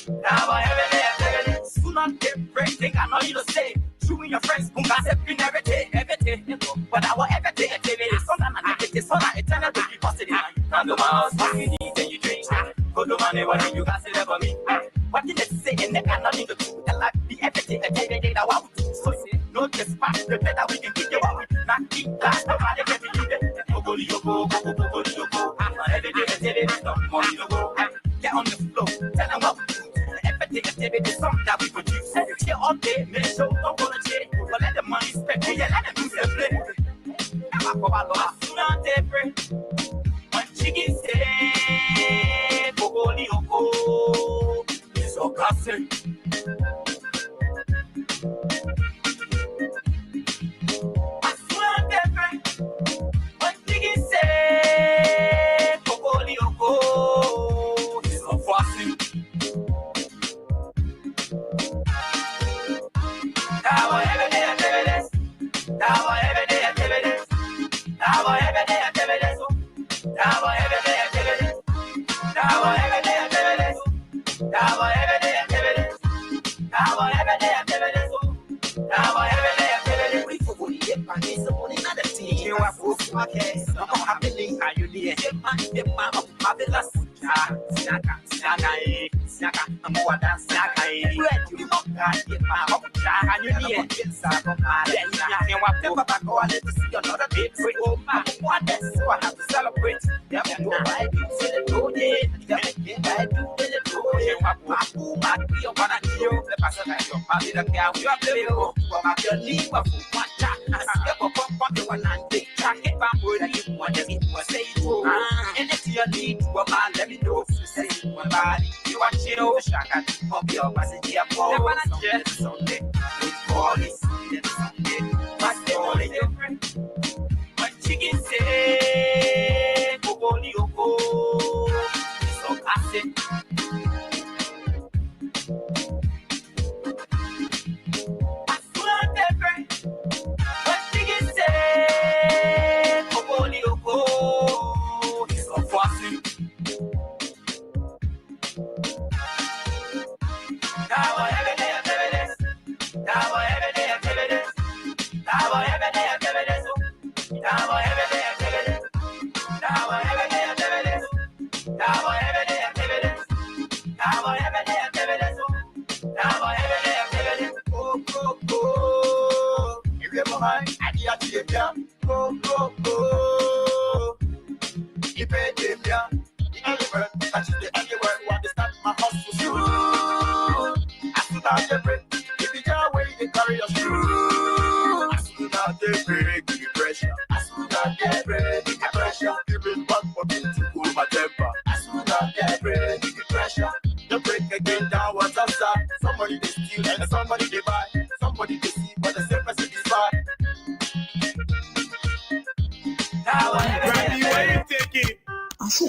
Now every day. Soon on different thing I know you to say. You and your friends who gossip in every day. But I want every day. So now I eternal to be positive. Come to my house, what you need and you drink. Go to money, what you got to for me. What did they say in the cannot need to do? The life be everything a day that I want to. So no despite the better we can get you out. Not keep that, nobody can believe it. Go. Every day, money to go. Get on the floor, tell them what we do. Everything activity, something that we produce. Here all day, make sure don't go to jail. But let the money spend, yeah, let them do their play. I'm a couple of soon on different. When chicken say, Oko, it's all classic.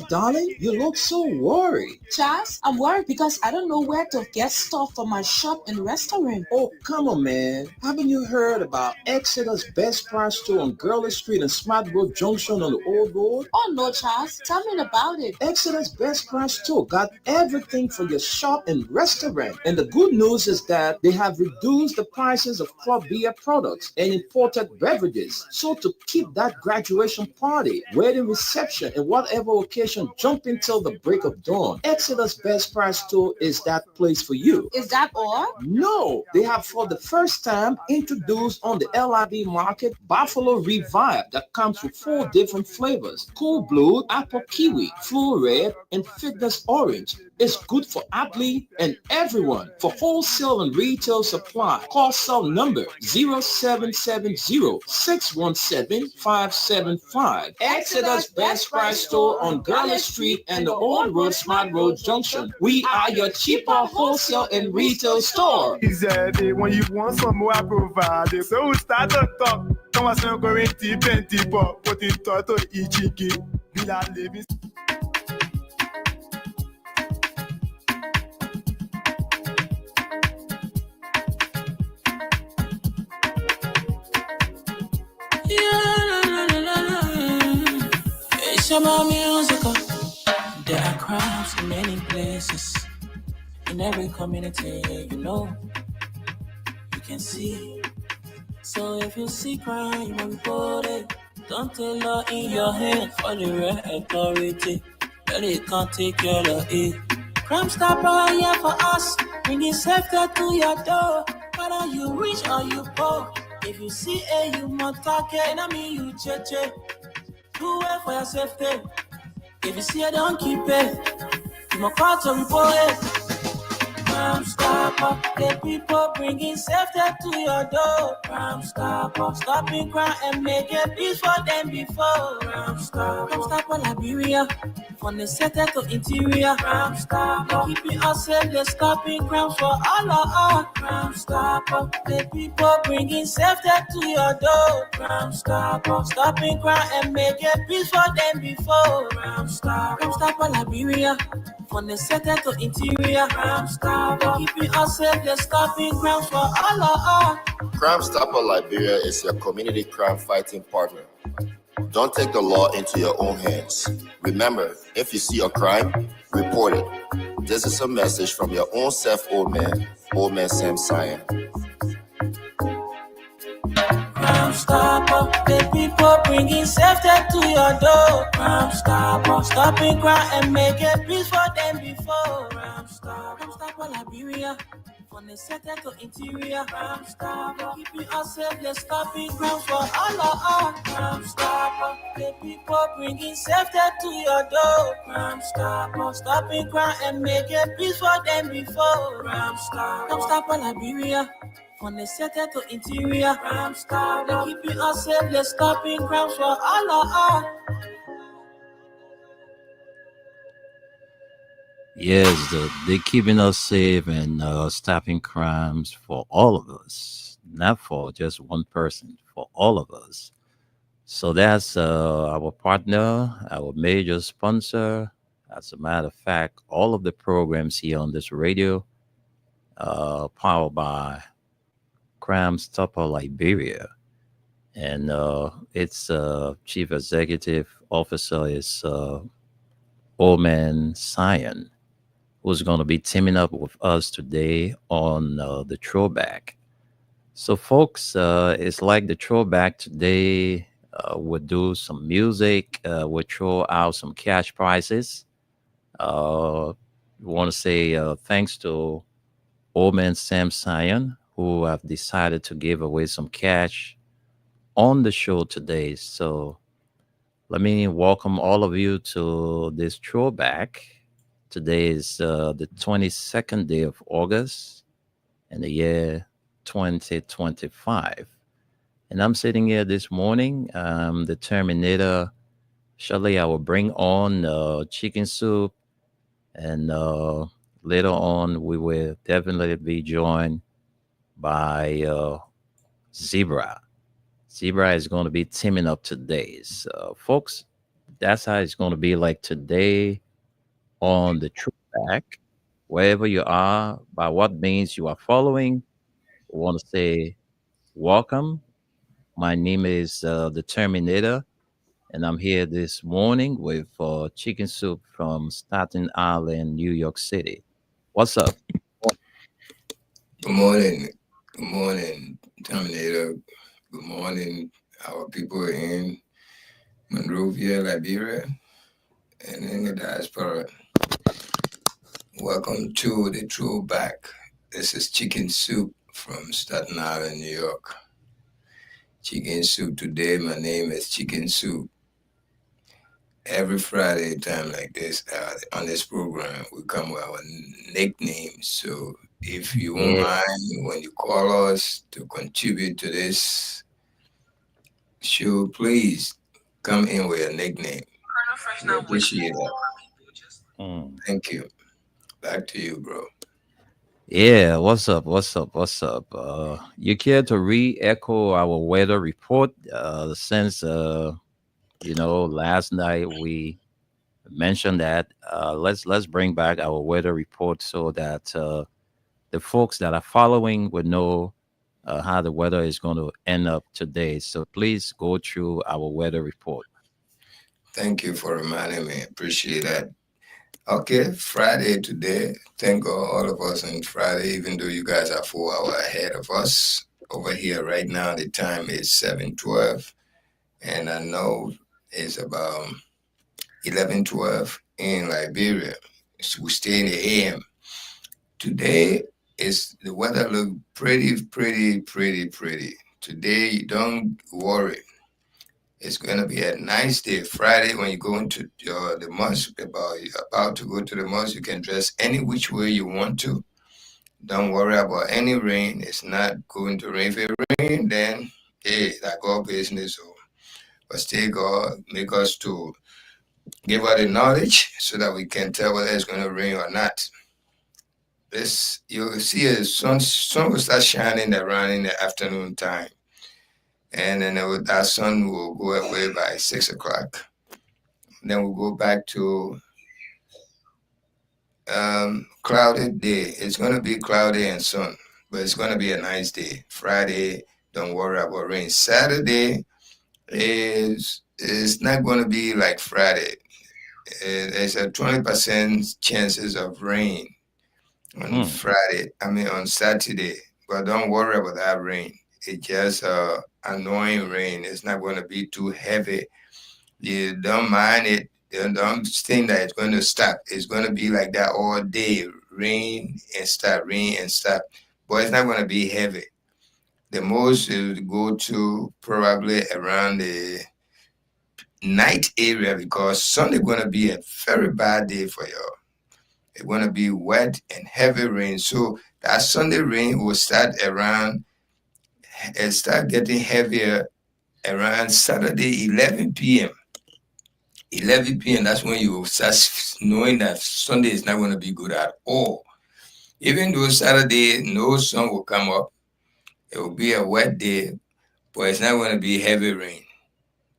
Darling, you look so worried. Charles, I'm worried because I don't know where to get stuff for my shop and restaurant. Oh, come on, man. Haven't you heard about Exeter's Best Price Store on Gurley Street and Smart Road Junction on the Old Road? Oh, no, Charles. Tell me about it. Exeter's Best Price Store got everything for your shop and restaurant. And the good news is that they have reduced the prices of club beer products and imported beverages. So to keep that graduation party, wedding reception, and whatever occasion jumping till the break of dawn, Exeter's Best Price Store is that place for you. Is that all? No, they have for the first time introduced on the LIB market Buffalo Revive that comes with 4 different flavors: Cool Blue, Apple Kiwi, Full Red, and Fitness Orange. It's good for athlete and everyone. For wholesale and retail supply, call cell number 0770-617-575. Exeter's Best Price Store on Gurley Street and the Old Road Smart Road Junction. We are your cheaper wholesale and retail store. When you want some more, I provide. So we start to talk. Come on, so going deep and deeper. Put it to Ichiki. We are living. It's about music. There are crowds in many places. In in every community, you know, you can see. So if you see crime, you will report it. Don't take law in your hand for the real authority. But it can't take care of it. Crime Stopper here for us, bringing safety to your door. Whether you rich or you poor, if you see a human target, I mean you cheche. Do it for your safety. If you see it, don't keep it. You must call to report it. Crime Stopper, the people bringing safety to your door. Crime Stopper, stopping crime and making peace for them before. Crime Stopper, Liberia, from the center to interior. Crime Stopper, keeping us safe, they're stopping crimes for all of us. Crime Stopper, the people bringing safety to your door. Crime Stopper, stopping crime and making peace for them before. Crime Stopper, Liberia, from the center to interior. Crime Stopper, keeping us safe, they're stopping crimes for all of us. Crime Stopper Liberia is your community crime fighting partner. Don't take the law into your own hands. Remember, if you see a crime, report it. This is a message from your own self, Old Man Sam Cyan. Crime Stopper, the people bringing safety to your door. Crime Stopper, stopping crime and making peace for them before. Crime Stopper, Liberia, from the center to interior. Crime Stopper, keeping us safe, they're stopping crimes for all of us. Crime Stopper, the people bringing safety to your door. Crime Stopper, stopping crime and making peace for them before. Crime Stopper, Liberia, from the center to interior. Crime Stopper, keeping us safe, they're stopping crimes for all of us. Yes, they're keeping us safe and stopping crimes for all of us, not for just one person, for all of us. So that's our partner, our major sponsor. As a matter of fact, all of the programs here on this radio, powered by Crime Stopper Liberia, and its chief executive officer is Old Man Cyan, who's going to be teaming up with us today on the Throwback. So, folks, it's like the Throwback today. We'll do some music. We'll throw out some cash prizes. We want to say thanks to Old Man Sam Cyan, who have decided to give away some cash on the show today. So, let me welcome all of you to this Throwback. Today is the 22nd day of August in the year 2025. And I'm sitting here this morning. The Terminator. Shortly, I will bring on chicken soup. And later on, we will definitely be joined by Zebra. Zebra is going to be teaming up today. So, folks, that's how it's going to be like today on the Throwback, wherever you are, by what means you are following. I want to say welcome. My name is the Terminator, and I'm here this morning with chicken soup from Staten Island, New York City. What's up? Good morning. Good morning, Terminator. Good morning, our people in Monrovia, Liberia, and in the diaspora. Welcome to the Throwback. This is Chicken Soup from Staten Island, New York. Chicken Soup today, my name is Chicken Soup. Every Friday time like this, on this program, we come with our nicknames. So if you won't mind, when you call us to contribute to this show, please come in with a nickname. We appreciate that. Thank you. Back to you, bro. Yeah, what's up? What's up? What's up? You care to re-echo our weather report? Since last night we mentioned that. Let's bring back our weather report so that the folks that are following would know how the weather is going to end up today. So please go through our weather report. Thank you for reminding me. Appreciate that. Okay, Friday today. Thank God all of us on Friday, even though you guys are 4 hours ahead of us. Over here right now, the time is 7:12, and I know it's about 11:12 in Liberia. So we stay in the AM. Today is the weather look pretty. Today, don't worry. It's gonna be a nice day. Friday, when you go into the mosque, about to go to the mosque, you can dress any which way you want to. Don't worry about any rain. It's not going to rain. If it rain, then hey, that God business. So, but still, God make us to give us the knowledge so that we can tell whether it's going to rain or not. This you'll see a sun will start shining around in the afternoon time, and then that sun will go away by 6 o'clock. Then we'll go back to clouded day. It's going to be cloudy and sun, but it's going to be a nice day. Friday, don't worry about rain. Saturday is not going to be like Friday. There's a 20% chances of rain on Friday. I mean on Saturday, but don't worry about that rain. It's just annoying rain. It's not going to be too heavy. You don't mind it. You don't think that it's going to stop. It's going to be like that all day. Rain and stop. But it's not going to be heavy. The most it will go to probably around the night area because Sunday going to be a very bad day for you. It's going to be wet and heavy rain. So that Sunday rain will start around and start getting heavier around Saturday 11 p.m. 11 p.m. That's when you start knowing that Sunday is not going to be good at all. Even though Saturday no sun will come up, it will be a wet day, but it's not going to be heavy rain.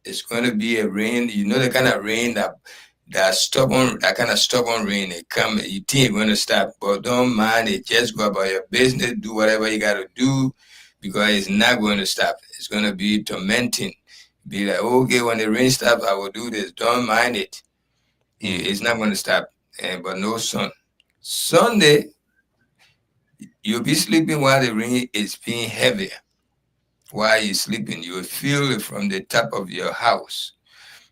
It's going to be a rain. You know the kind of rain that kind of stubborn rain. It come, you think it's going to stop, but don't mind it. Just go about your business, do whatever you got to do, because it's not going to stop. It's going to be tormenting. Be like, okay, when the rain stops, I will do this. Don't mind it. It's not going to stop. But no sun. Sunday, you'll be sleeping while the rain is being heavier. While you're sleeping, you will feel it from the top of your house.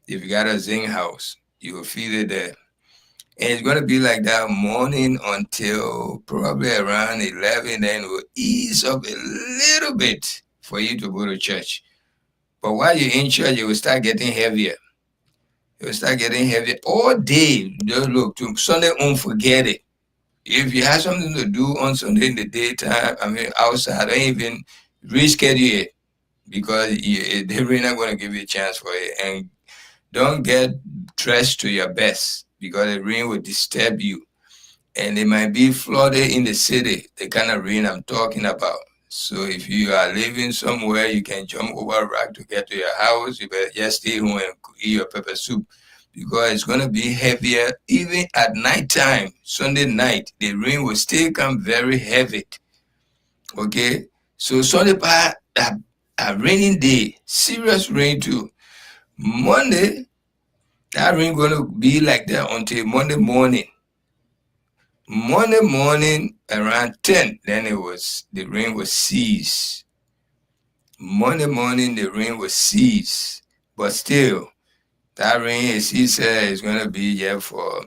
If you got a zinc house, you will feel it there. And it's going to be like that morning until probably around 11, then it will ease up a little bit for you to go to church. But while you're in church, it will start getting heavier. It will start getting heavier all day. Just look, to Sunday, don't forget it. If you have something to do on Sunday in the daytime, I mean outside, don't even reschedule it because they're really not going to give you a chance for it. And don't get dressed to your best because the rain will disturb you. And it might be flooded in the city, the kind of rain I'm talking about. So if you are living somewhere, you can jump over a rock to get to your house. You better just stay home and eat your pepper soup because it's going to be heavier even at nighttime. Sunday night, the rain will still come very heavy. Okay? So Sunday, a raining day, serious rain too. Monday, that rain going to be like that until Monday morning. Monday morning around 10, then the rain will cease. Monday morning the rain will cease. But still, that rain is going to be here for,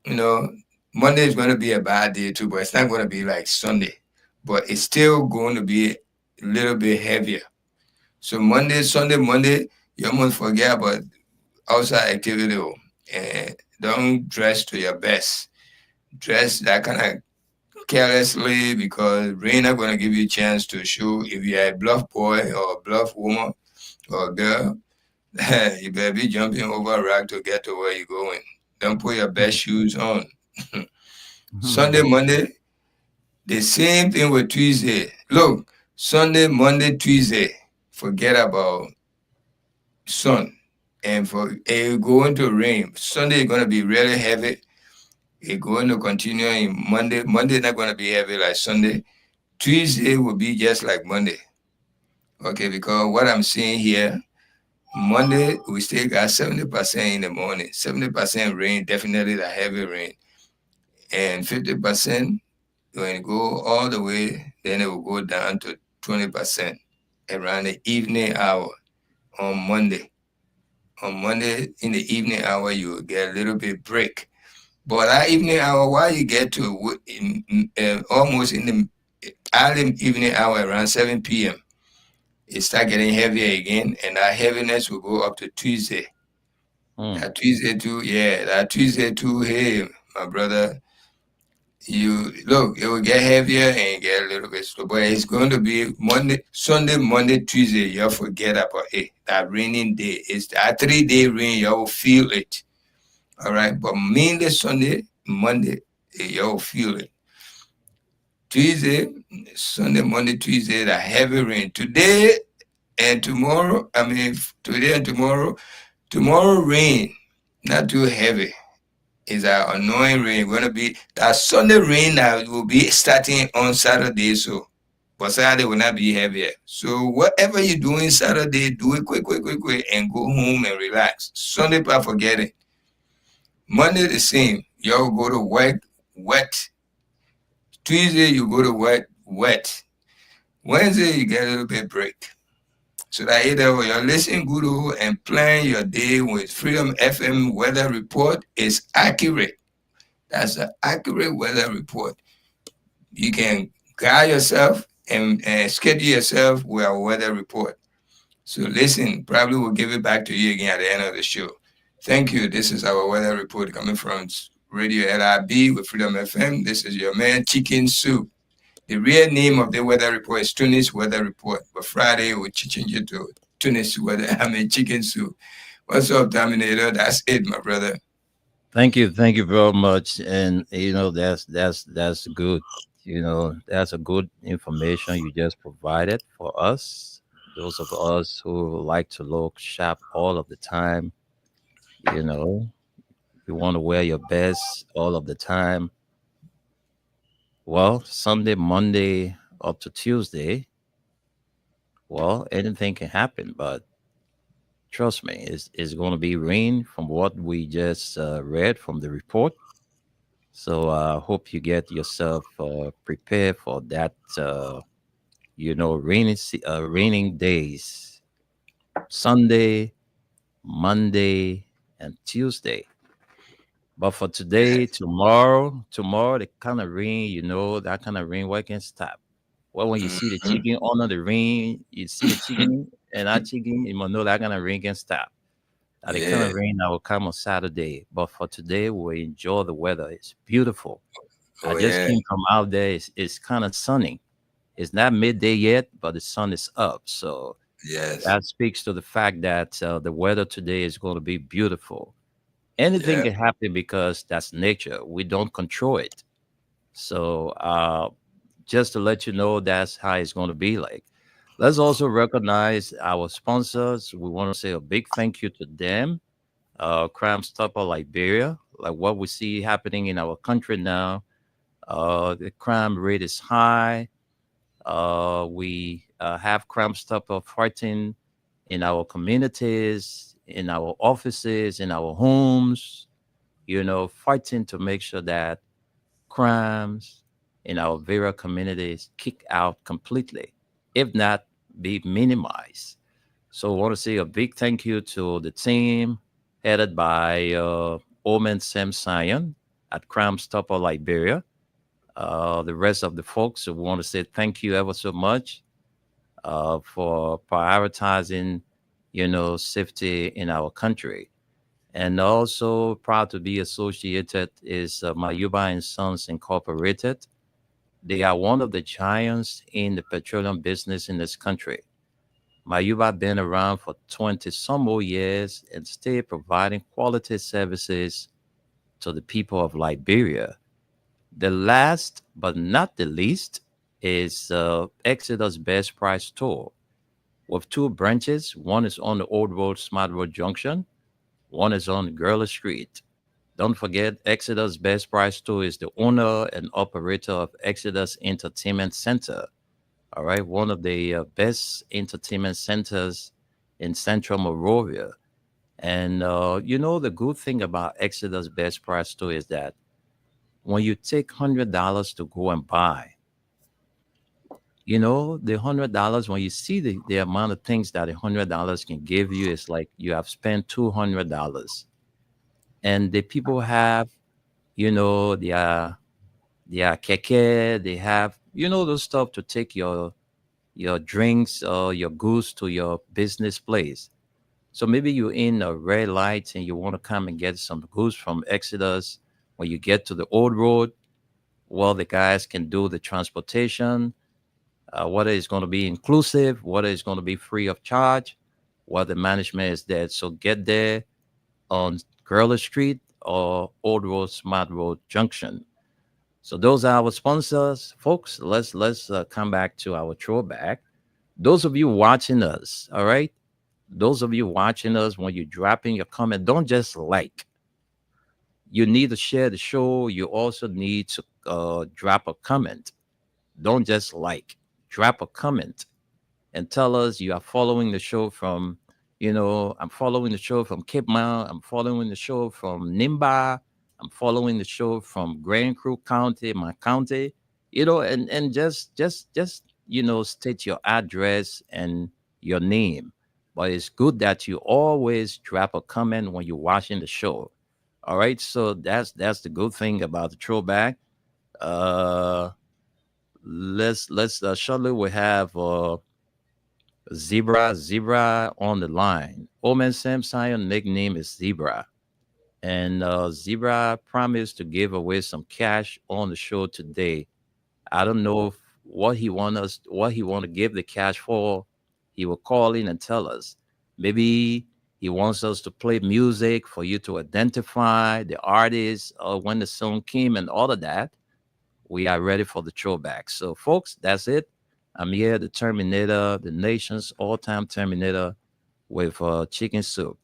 Monday is going to be a bad day too, but it's not going to be like Sunday. But it's still going to be a little bit heavier. So Sunday, Monday, you almost forget about outside activity. And don't dress to your best. Dress that kind of carelessly because rain not going to give you a chance to show if you're a bluff boy or a bluff woman or girl. You better be jumping over a rock to get to where you're going. Don't put your best shoes on. Sunday, Monday, the same thing with Tuesday. Look, Sunday, Monday, Tuesday, forget about sun. And for it going to rain. Sunday is going to be really heavy. It's going to continue in Monday. Monday not going to be heavy like Sunday. Tuesday will be just like Monday. Okay, because what I'm seeing here, Monday we still got 70% in the morning. 70% rain, definitely the heavy rain. and 50%. When it go all the way, then it will go down to 20% around the evening hour on Monday. On Monday in the evening hour, you will get a little bit break. But that evening hour, while you get to almost in the early evening hour around 7 p.m., it start getting heavier again, and that heaviness will go up to Tuesday. Mm. That Tuesday too, hey, my brother, you look, it will get heavier and get a little bit slow, but it's going to be Monday, Sunday, Monday, Tuesday. You'll forget about it. That raining day, it's that 3 day rain, you'll feel it. All right, but mainly Sunday, Monday, you'll feel it. Tuesday, Sunday, Monday, Tuesday, the heavy rain. Today and tomorrow, today and tomorrow rain, not too heavy. Is an annoying rain. Going to be that Sunday rain that will be starting on Saturday. So, but Saturday will not be heavier. So, whatever you're doing Saturday, do it quick, and go home and relax. Sunday, forget it. Monday, the same. Y'all go to work wet. Tuesday, you go to work wet. Wednesday, you get a little bit break. So that either you're listening good and plan your day with Freedom FM weather report is accurate. That's an accurate weather report. You can guide yourself and schedule yourself with our weather report. So listen, probably we'll give it back to you again at the end of the show. Thank you. This is our weather report coming from Radio LIB with Freedom FM. This is your man, Chicken Soup. The real name of the weather report is Tunis Weather Report, but Friday we'll change it to Tunis Weather. Chicken Soup. What's up, Dominator? That's it, my brother. Thank you very much. And that's good. That's a good information you just provided for us. Those of us who like to look sharp all of the time, you know, you want to wear your best all of the time. Well, Sunday, Monday up to Tuesday, well, anything can happen, but trust me, it's going to be rain from what we just read from the report. So I hope you get yourself prepared for that. Raining days, Sunday, Monday, and Tuesday. But for today, tomorrow, the kind of rain, that kind of rain, what can stop? Well, when you see the Mhm. chicken under the rain, you see the chicken and that chicken, you must know that kind of rain can stop. That the kind Yeah. of rain that will come on Saturday. But for today, we enjoy the weather. It's beautiful. I Oh just yeah. came from out there. It's kind of sunny. It's not midday yet, but the sun is up. So Yes. that speaks to the fact that the weather today is going to be beautiful. Anything Yeah. can happen because that's nature. We don't control it. So just to let you know, that's how it's going to be like. Let's also recognize our sponsors. We want to say a big thank you to them. Crime Stopper Liberia, like what we see happening in our country now. The crime rate is high. We have Crime Stopper fighting in our communities, in our offices, in our homes, fighting to make sure that crimes in our various communities kick out completely, if not be minimized. So I want to say a big thank you to the team headed by Omen Sam Sion at Crime Stopper Liberia. The rest of the folks, we want to say thank you ever so much for prioritizing, safety in our country. And also proud to be associated is Mayuba and Sons Incorporated. They are one of the giants in the petroleum business in this country. Mayuba been around for 20 some more years and still providing quality services to the people of Liberia. The last but not the least is Exeter's Best Price Store with two branches. One is on the Old Road, Smart Road Junction. One is on Gurley Street. Don't forget, Exeter's Best Price Store is the owner and operator of Exeter's Entertainment Center. All right, one of the best entertainment centers in Central Monrovia. And the good thing about Exeter's Best Price Store is that when you take $100 to go and buy, you know, the $100, when you see the amount of things that $100 can give you, it's like you have spent $200. And the people have, you know, their keke, they have, you know, those stuff to take your drinks or your goods to your business place. So maybe you're in a red light and you want to come and get some goods from Exodus. When you get to the old road, well, the guys can do the transportation, whether it's going to be inclusive, whether it's going to be free of charge, while the management is there. So get there on Guerrilla Street or Old Road Smart Road Junction. So those are our sponsors, folks. Let's come back to our throwback. Those of you watching us, all right. Those of you watching us, when you're dropping your comment, don't just like. You need to share the show. You also need to drop a comment. Don't just like. Drop a comment and tell us you are following the show from, you know, I'm following the show from Cape Mount. I'm following the show from Nimba. I'm following the show from Grand Creek County, my county, you know, and just you know, state your address and your name. But it's good that you always drop a comment when you're watching the show. All right, so that's the good thing about the throwback. Uh, let's shortly we have Zebra on the line. Old man Sam Sion nickname is Zebra. And Zebra promised to give away some cash on the show today. I don't know what he want to give the cash for. He will call in and tell us. Maybe he wants us to play music for you to identify the artist or when the song came and all of that. We are ready for the throwback. So, folks, that's it. I'm here, the Terminator, the nation's all-time Terminator with chicken soup.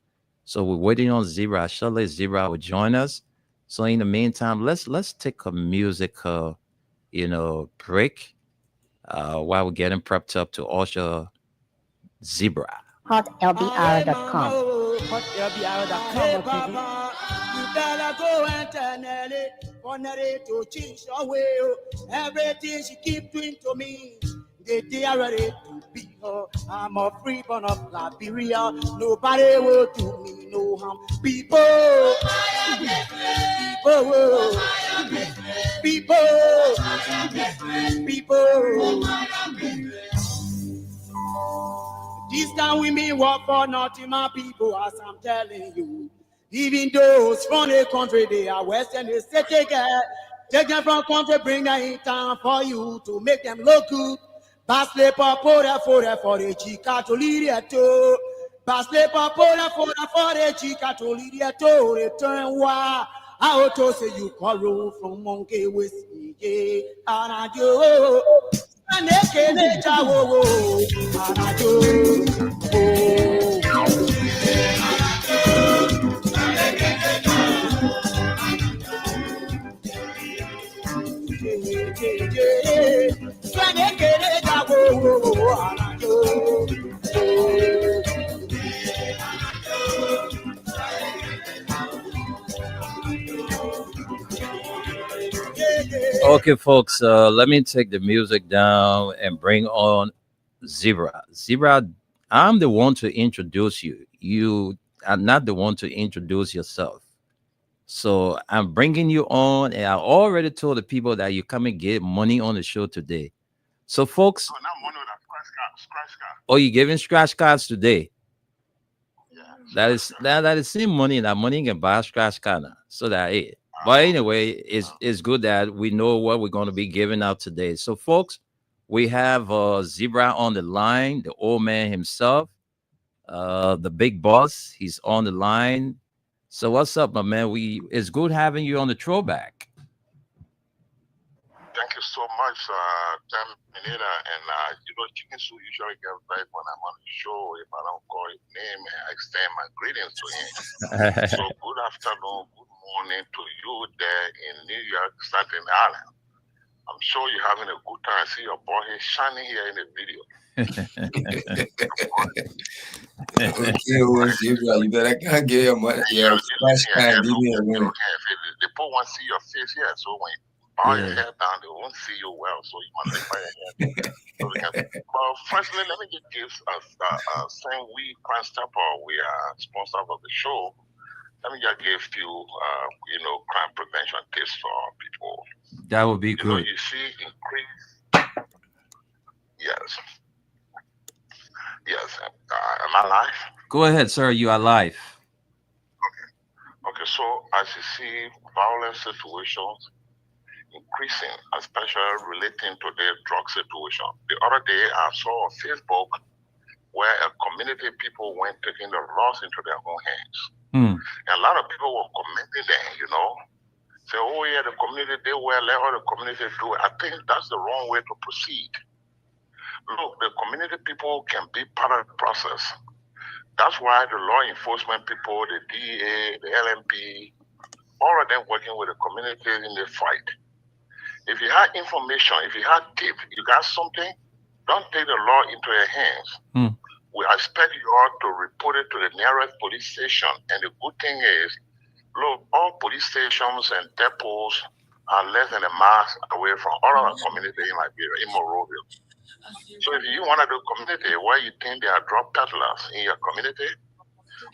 So we're waiting on Zebra. Shortly, Zebra will join us. So in the meantime, let's take a musical, you know, break while we're getting prepped up to usher Zebra. hotlbr.com. Hotlbr.com. You better go and tell Nelly for Nelly to change your way. Everything she keep doing to me, they are ready to be her. I'm a free born of Liberia. Nobody will do me no harm. People, people. This time we mean work for nothing, my people, as I'm telling you. Even those from the country, they are Western, they say take them from country, bring them in town for you to make them look good. Basle papora for the chica to lead it to. Basle papora for the chica to lead it to. Return why I to say you call roll from monkey whiskey, and I do. And they can't and I do. Okay, folks, let me take the music down and bring on Zebra. Zebra, I'm the one to introduce you. You are not the one to introduce yourself. So I'm bringing you on, and I already told the people that you come and get money on the show today. So, folks, oh, you giving scratch cards today? That is same money. That money can buy a scratch card now. So that it. But anyway, it's good that we know what we're going to be giving out today. So, folks, we have Zebra on the line, the old man himself, the big boss. He's on the line. So, what's up, my man? It's good having you on the throwback. Thank you so much, Terminator. And you know, Chicken Soup usually gets back when I'm on the show. If I don't call his name, I extend my greetings to him. So good afternoon, good morning to you there in New York, Staten Island. I'm sure you're having a good time. I see your boy is shining here in the video. Okay, well, Zebra, you better can't get your money. Yeah, splash can give me a win. The people want to see your face here. So when you bow your head down, they won't see you well. So you must lift your head. So well, firstly, let me just give us saying we Crime Stopper, we are sponsors of the show. Let me just give you, crime prevention tips for people. That would be good. You see increase. Yes. Yes. Am I live? Go ahead, sir. You are live. Okay. So as you see, violent situations increasing, especially relating to the drug situation. The other day, I saw on Facebook where a community people went taking the laws into their own hands. And a lot of people were commenting them, say, oh yeah, the community did well, let all the community do it. I think that's the wrong way to proceed. Look, the community people can be part of the process. That's why the law enforcement people, the DEA, the LMP, all of them working with the community in the fight. If you have information, if you have tip, you got something, don't take the law into your hands. We expect you all to report it to the nearest police station. And the good thing is, look, all police stations and depots are less than a mile away from all of our community in Liberia, in Monrovia. So if you want to do community where you think there are drug peddlers in your community,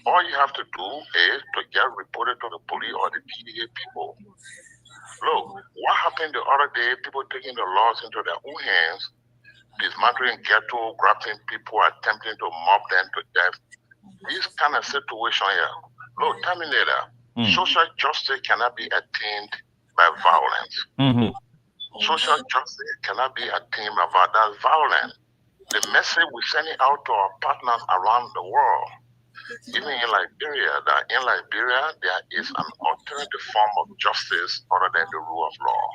all you have to do is to get reported to the police or the DEA people. Look, what happened the other day, people taking the laws into their own hands, dismantling ghetto, grabbing people, attempting to mob them to death. This kind of situation here, look, Terminator, social justice cannot be attained by violence. Social justice cannot be attained by violence. The message we're sending out to our partners around the world, even in Liberia, that in Liberia there is an alternative form of justice other than the rule of law.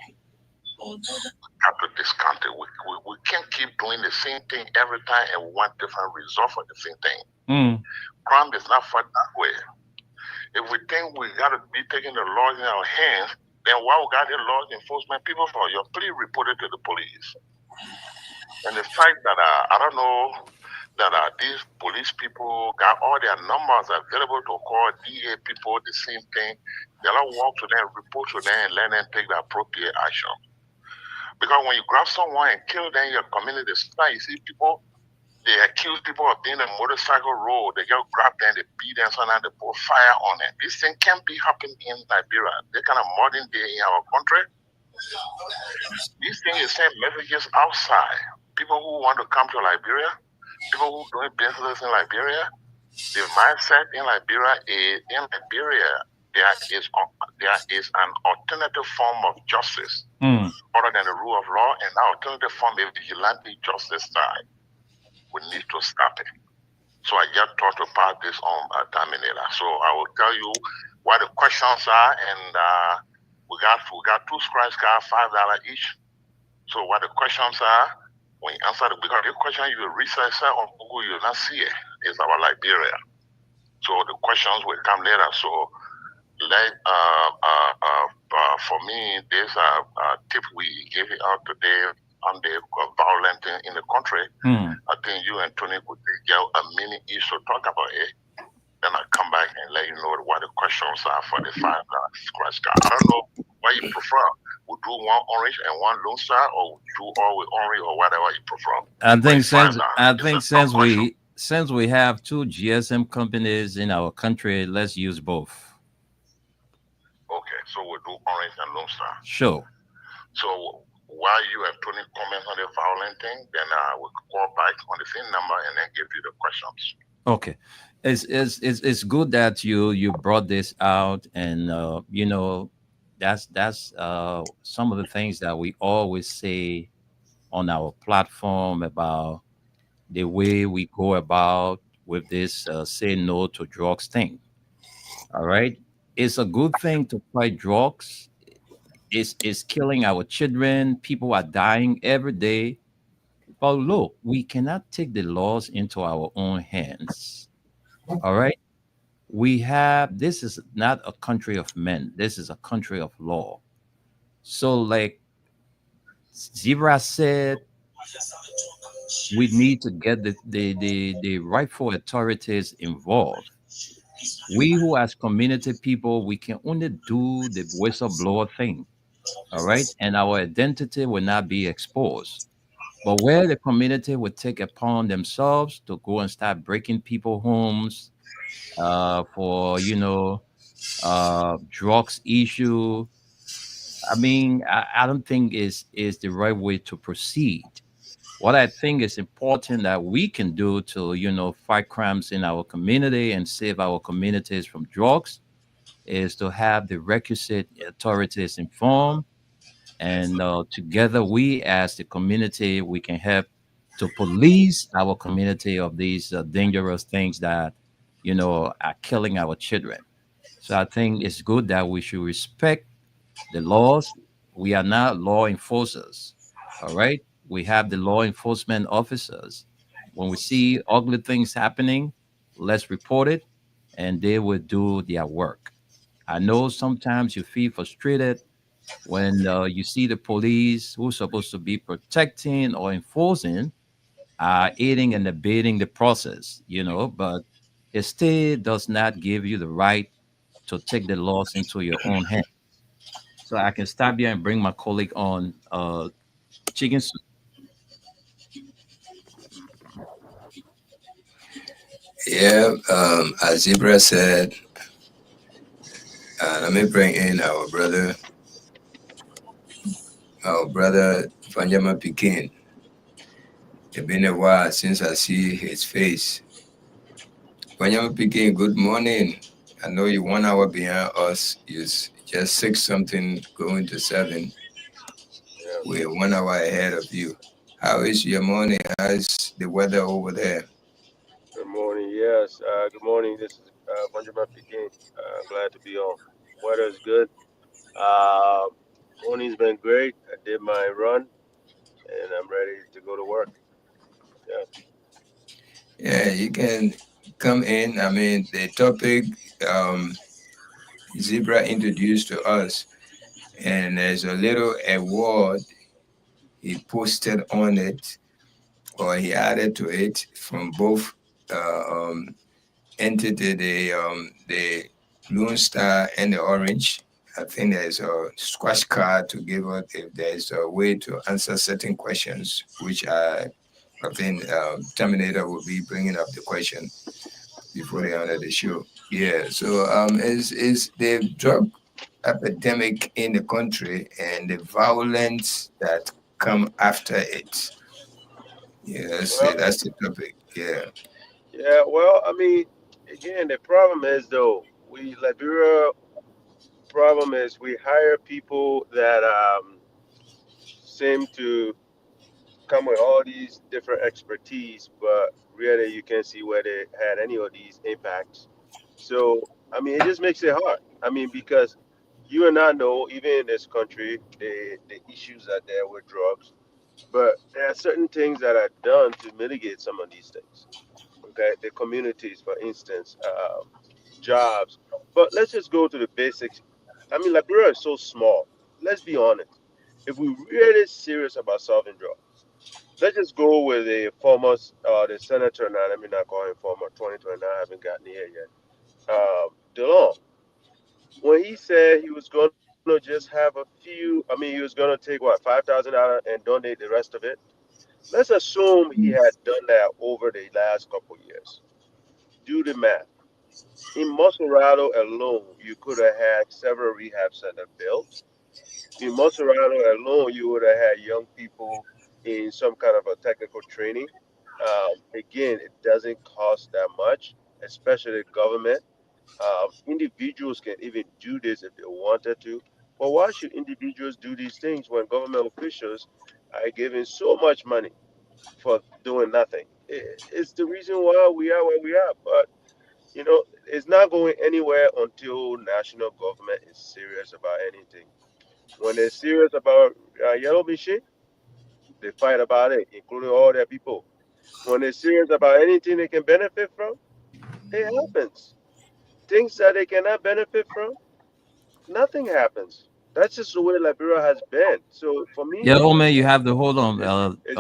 Have to discount it. We can't keep doing the same thing every time and we want different results for the same thing. Crime is not fought that way. If we think we got to be taking the laws in our hands, then why we got the law enforcement people for? You're please reported to the police. And the fact that I don't know that these police people got all their numbers available to call DA people the same thing, they'll walk to them, report to them, and let them take the appropriate action. Because when you grab someone and kill them in your community, sometimes you see people, they accuse people of being a motorcycle road. They get grabbed them, they beat them, sometimes they put fire on them. This thing can't be happening in Liberia. They kind of modern day in our country. These things is send messages outside. People who want to come to Liberia, people who doing business in Liberia, the mindset in Liberia is there is an alternative form of justice other than the rule of law, and that alternative form is vigilante justice style. We need to stop it. So I just talked about this on Terminator. So I will tell you what the questions are, and we got 2 scratch cards, $5 each. So what the questions are, when you answer because the question you will research on Google, you will not see it. It's about Liberia. So the questions will come later. So for me, there's a tip we gave it out today on the violence in the country. I think you and Tony could get a minute each to talk about it. Then I'll come back and let you know what the questions are for the $5 scratch card. I don't know what you prefer. We do one orange and one Lone Star, or we do all with orange, or whatever you prefer. I think since we have 2 GSM companies in our country, let's use both. Okay, so we'll do orange and Lone Star. Sure. So while you and Tony comment on the violent thing, then we'll call back on the same number and then give you the questions. Okay. It's good that you brought this out, and that's some of the things that we always say on our platform about the way we go about with this say no to drugs thing. All right, it's a good thing to fight drugs. It's killing our children. People are dying every day. But look, we cannot take the laws into our own hands. All right, this is not a country of men. This is a country of law. So, like Zebra said, we need to get the rightful authorities involved. We who as community people, we can only do the whistleblower thing, all right? And our identity will not be exposed. But where the community would take upon themselves to go and start breaking people homes for, drugs issue, I mean, I don't think is the right way to proceed. What I think is important that we can do to, fight crimes in our community and save our communities from drugs is to have the requisite authorities informed, and together we as the community we can help to police our community of these dangerous things that are killing our children. So I think it's good that we should respect the laws. We are not law enforcers. All right. We have the law enforcement officers. When we see ugly things happening, let's report it and they will do their work. I know sometimes you feel frustrated when you see the police who's supposed to be protecting or enforcing aiding and abetting the process, but it still does not give you the right to take the laws into your own hands. So I can stop here and bring my colleague on chicken soup. Yeah, as Zebra said, let me bring in our brother Panjama Pekin. It's been a while since I see his face. Panjama Pekin, good morning. I know you're 1 hour behind us. You're just six something going to seven. Yeah. We're 1 hour ahead of you. How is your morning? How's the weather over there? Good morning. Yes. Good morning. This is Benjamin speaking. Glad to be on. Weather is good. Uh, Morning's been great. I did my run, and I'm ready to go to work. Yeah. Yeah, you can come in. I mean, the topic um, Zebra introduced to us, and there's a little award he posted on it, or he added to it from both uh, um, entity, the Lone Star and the Orange. I think there's a squash card to give out if there's a way to answer certain questions, which I think Terminator will be bringing up the question before Right. the end of the show. Yeah. So is the drug epidemic in the country and the violence that come after it. Yeah, Well, that's the topic. Yeah. yeah. Well, I mean, again, the problem is though, we Liberia problem is we hire people that seem to come with all these different expertise, but really you can't see where they had any of these impacts. So, I mean, it just makes it hard. I mean, because you and I know, even in this country, the issues are there with drugs, but there are certain things that are done to mitigate some of these things. Okay, the communities, for instance, jobs. But let's just go to the basics. I mean, Liberia is so small. Let's be honest. If we really serious about solving drugs, let's just go with the senator now. Let me not call him former. 2029, I haven't gotten here yet. DeLong, when he said he was going to just have a few. I mean, he was going to take what $5,000 and donate the rest of it. Let's assume he had done that over the last couple of years. Do the math. In Macerado alone, you could have had several rehab centers built. In Macerado alone, you would have had young people in some kind of a technical training. Again, it doesn't cost that much, especially government. Individuals can even do this if they wanted to. But why should individuals do these things when government officials are giving so much money for doing nothing? It's the reason why we are where we are. But it's not going anywhere until national government is serious about anything. When they're serious about yellow machine, they fight about it, including all their people. When they're serious about anything they can benefit from, it happens. Things that they cannot benefit from, nothing happens. That's just the way Liberia has been. So for me, Yeah, oh man, you have to hold on. it's, it's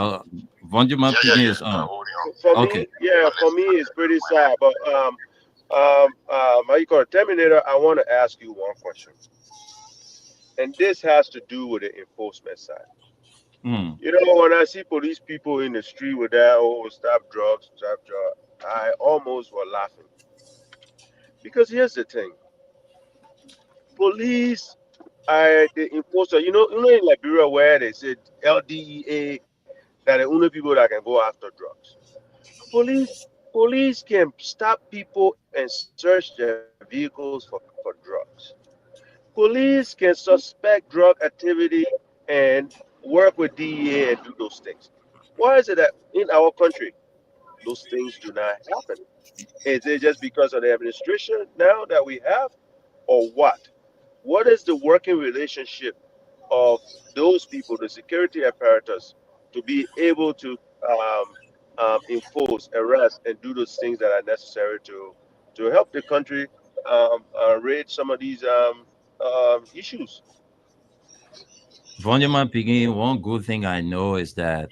Vonjuman Yeah, yeah, picking yeah. is on. Holding on. for Okay. me, yeah, But for let's me, let's it's let's pretty bring sad. But How you call it, Terminator? I want to ask you one question, and this has to do with the enforcement side. Mm. You know, when I see police people in the street with that, oh, stop drugs, I almost were laughing because here's the thing: police are the enforcer. You know, in Liberia where they said LDEA that the only people that can go after drugs. Police police can stop people and search their vehicles for drugs. Police can suspect drug activity and work with DEA and do those things. Why is it that in our country those things do not happen? Is it just because of the administration now that we have, or what? What is the working relationship of those people, the security apparatus, to be able to um, enforce, arrest, and do those things that are necessary to help the country rid some of these issues? Volume Piggy, one good thing I know is that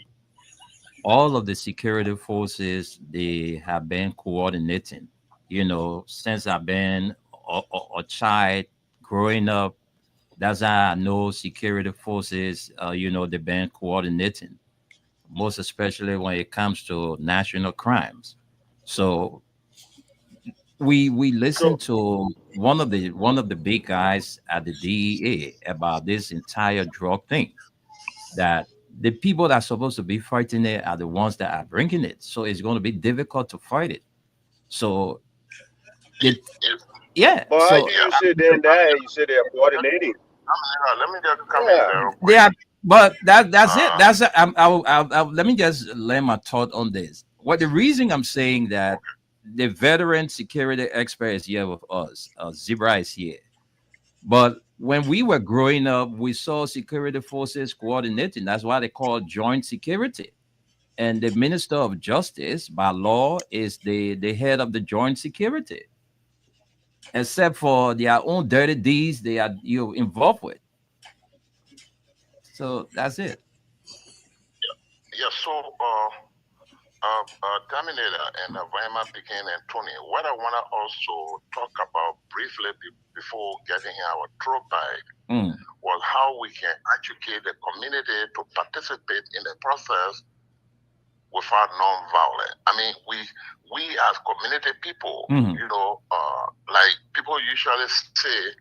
all of the security forces they have been coordinating. Since I've been a child growing up, that's how I know security forces. They've been coordinating, most especially when it comes to national crimes. So we listened So, to one of the big guys at the DEA about this entire drug thing, that the people that are supposed to be fighting it are the ones that are bringing it. So it's going to be difficult to fight it. So it, If, yeah. but how do So yeah, you say then that and you say they are coordinating? let me just come in Yeah. there real they quick. are, but that's it. Uh, Let me just lay my thought on this. What the reason I'm saying that the veteran security expert is here with us, Zebra is here. But when we were growing up, we saw security forces coordinating. That's why they call joint security. And the minister of justice by law is the head of the joint security, except for their own dirty deeds they are involved with. So that's it. yeah, so Terminator and Weimar Pekin and Tony, what I want to also talk about briefly before getting our throwback Mm. was how we can educate the community to participate in the process without non-violent. I mean, we as community people, Mhm. like people usually say,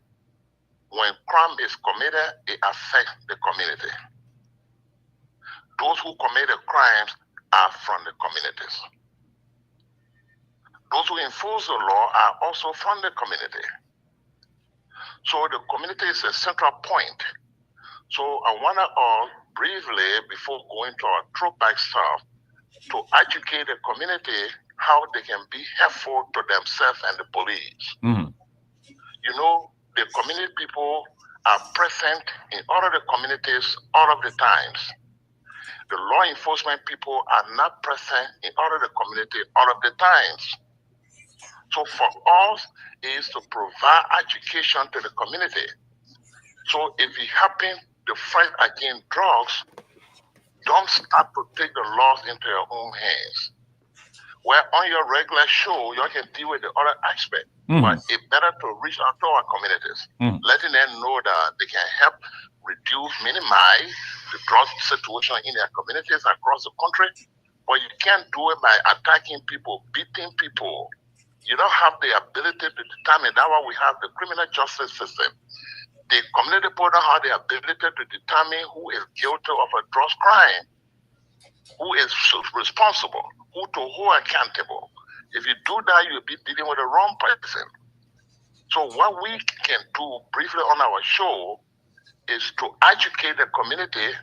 when crime is committed, it affects the community. Those who commit the crimes are from the communities. Those who enforce the law are also from the community. So the community is a central point. So I want to briefly, before going to our throwback stuff, to educate the community how they can be helpful to themselves and the police. Mhm. The community people are present in all of the communities all of the times. The law enforcement people are not present in all of the community all of the times. So for us is to provide education to the community. So if you happen to fight against drugs, don't start to take the laws into your own hands. Where on your regular show, you can deal with the other aspect. But Mhm. it's better to reach out to our communities, Mhm. letting them know that they can help reduce, minimize the drug situation in their communities across the country. But you can't do it by attacking people, beating people. You don't have the ability to determine. That's why we have the criminal justice system. The community people don't have the ability to determine who is guilty of a drug crime, who is responsible, who to who accountable. If you do that, you'll be dealing with the wrong person. So what we can do briefly on our show is to educate the community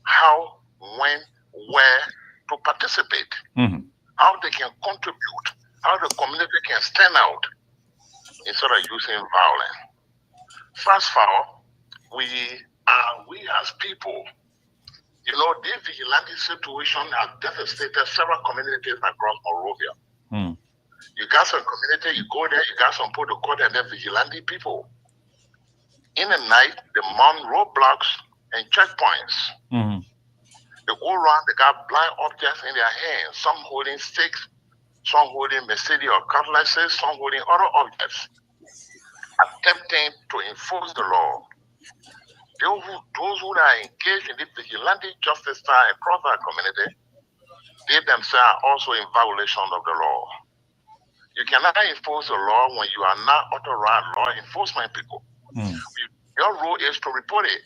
how, when, where to participate, Mhm. how they can contribute, how the community can stand out instead of using violence. Fast forward, we as people, this vigilante situation has devastated several communities across Monrovia. Mhm. You got some community, you go there, you got some people to call them vigilante people. In the night, they mount roadblocks and checkpoints. Mhm. They go around, they got blind objects in their hands, some holding sticks, some holding Mercedes or cutlasses, some holding other objects, attempting to enforce the law. Those who are engaged in the vigilante justice style across our community, they themselves are also in violation of the law. You cannot enforce the law when you are not authorized law enforcement people. Your role is to report it.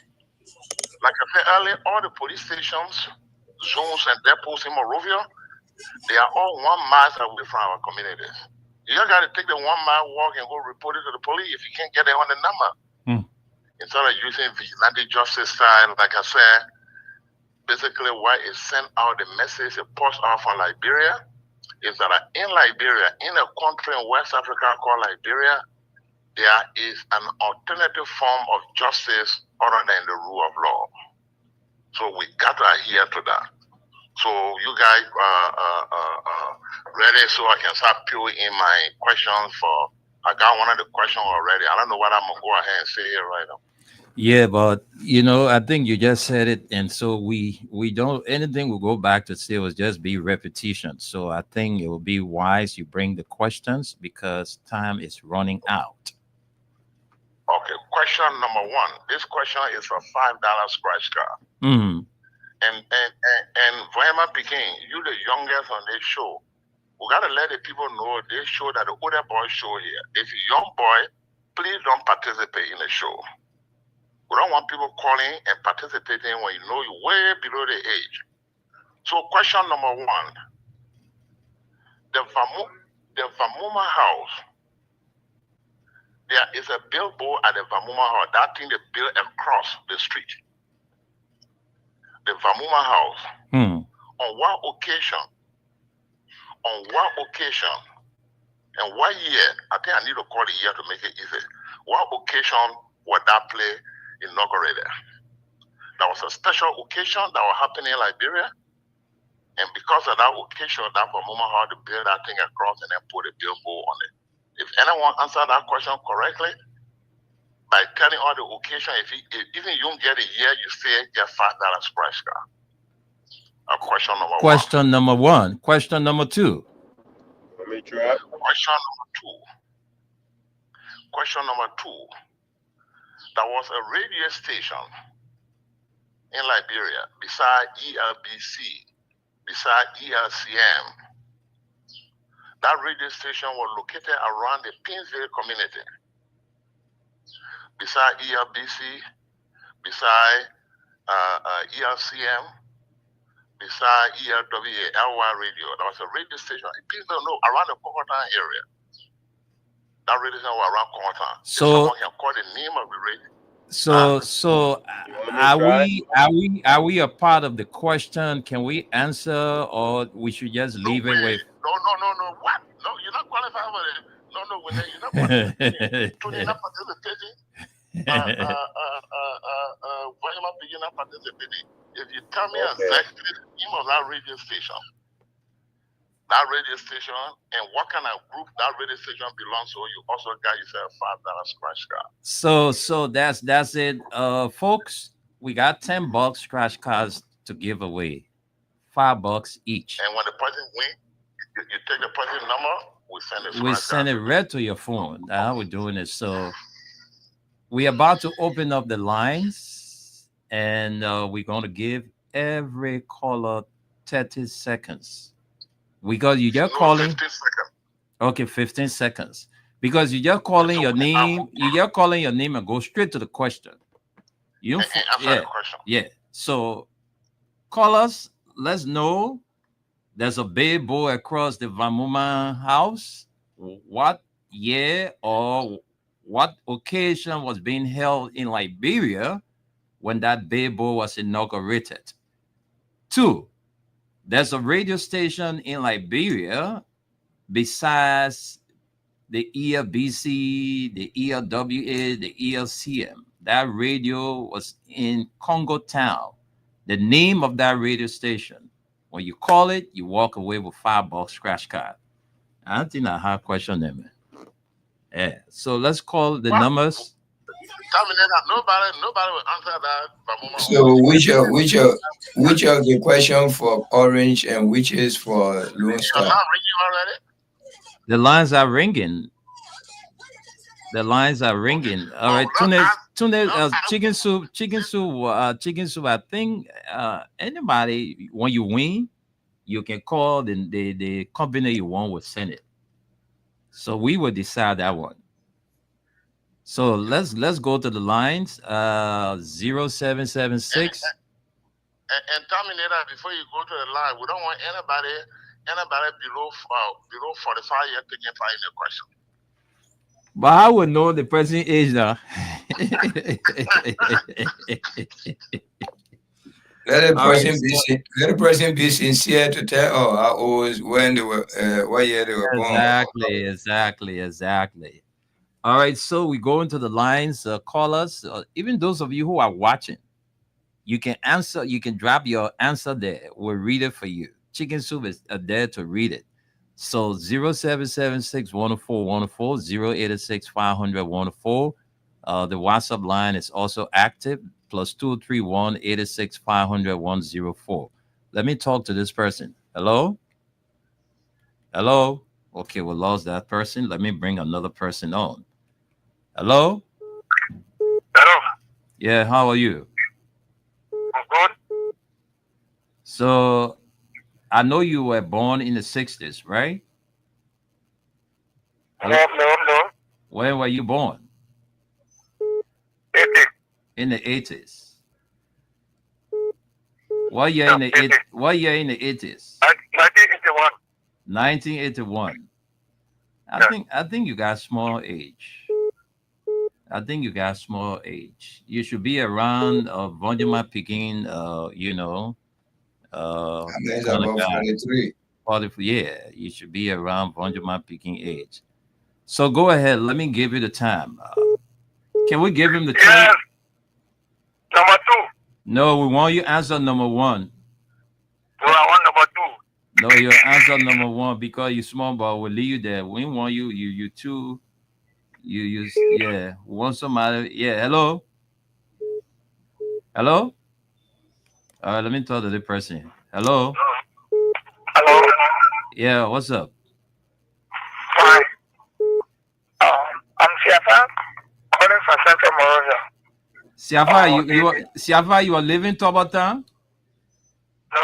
Like I said earlier, all the police stations, zones, and depots in Monrovia, they are all 1 mile away from our communities. You just got to take the 1 mile walk and go report it to the police if you can't get it on the number. Instead of using vigilante justice style, like I said, basically what it sent out the message, it passed out from Liberia, is that in Liberia, in a country in West Africa called Liberia, there is an alternative form of justice other than the rule of law. So we got to adhere to that. So you guys ready so I can start peeling in my questions I got one of the questions already. I don't know what I'm going to go ahead and say here right now. Yeah, but you know, I think you just said it, and so we don't anything will go back to say will just be repetition. So I think it will be wise you bring the questions because time is running out. Okay, question number 1. This question is a $5 scratch card. And Vayama Peking, you the youngest on this show, we gotta let the people know this show that the older boy show here. If you're a young boy, please don't participate in the show. We don't want people calling and participating when you know you're way below the age. So question number 1, the Vamuma house, there is a billboard at the Vamuma house. That thing they built across the street. The Vamuma house. On what occasion? And what year? I think I need to call the year to make it easy. What occasion was that play inaugurated? That was a special occasion that was happening in Liberia. And because of that occasion, that Vamuma house to build that thing across and then put a billboard on it. If anyone answered that question correctly, by telling all the occasion, even you don't get a year, you still get $5 scratch card. Question number 1. Question number 1. Question number 2. Let me try. Question number 2. There was a radio station in Liberia beside ELBC, beside ELCM. That radio station was located around the Pinsville community, beside ELBC, beside ELCM, beside ELWA, LY radio. There was a radio station in Pinsville, around the Cocotan area. That radio station was around Cocotan. So someone can call the name of the radio. So are we a part of the question? Can we answer, or we should just leave it with? No. What? No, you're not qualified for it. No, you're not participating. You're not participating. Why am I beginning participating? If you tell me exactly the name of that radio station, and what kind of group that radio station belongs to, you also got yourself $5 scratch card. So that's it, folks. We got $10 scratch cards to give away, $5 each. And when the person wins, you take the person's number, we send it right to your phone. That's how we're doing it. So we're about to open up the lines, and we're going to give every caller 30 seconds. Because you just calling. 15 seconds. Okay, 15 seconds. Because you just calling your name. You just calling your name and go straight to the question. Yeah. So call us. Let's know. There's a billboard across the Vamuma house. What year or what occasion was being held in Liberia when that billboard was inaugurated? 2, there's a radio station in Liberia besides the ELBC, the ELWA, the ELCM. That radio was in Congo Town. The name of that radio station. When you call it, you walk away with $5 scratch card. I don't think I have a question there, man. Yeah. So let's call the numbers. Nobody will answer that. So which of the question for Orange and which is for Lone Star? You're not ringing already? The lines are ringing. The lines are ringing. All right, chicken soup, chicken soup, chicken soup. I think anybody when you win, you can call the company you want will send it. So we will decide that one. So let's go to the lines. 0776. And Terminator, before you go to the line, we don't want anybody below 45 years taking part in the question. But I would know the person age now. Let a person be sincere to tell how old, when they were, what year they were born. Exactly. All right, so we go into the lines. Call us. Even those of you who are watching, you can answer. You can drop your answer there. We'll read it for you. Chicken Soup is there to read it. So 0776 104 104 0886 500 104. The WhatsApp line is also active. Plus 231 886 500 104. Let me talk to this person. Hello? Hello? Okay, we lost that person. Let me bring another person on. Hello? Hello. Yeah, how are you? I'm good. So, I know you were born in the 60s, right? No. When were you born? 80. In the 80s. What year in the 80s? What year in the 80s? 1981. 1981. I think you got small age. You should be around Vonjima Peking, I'm about 43. 40, yeah, you should be around Vonjima Peking age. So go ahead. Let me give you the time. Can we give him the time? Yes. Number 2. No, we want you answer number 1. Well, I want number 2. No, your answer number 1 because you small, but we'll leave you there. We want you two. Yeah. We want somebody. Yeah. Hello. All right. Let me talk to the person. Hello. Hello. Yeah. What's up? Hi. I'm Siafa, calling from Central Monrovia. Siafa, you are living Tobatan? No.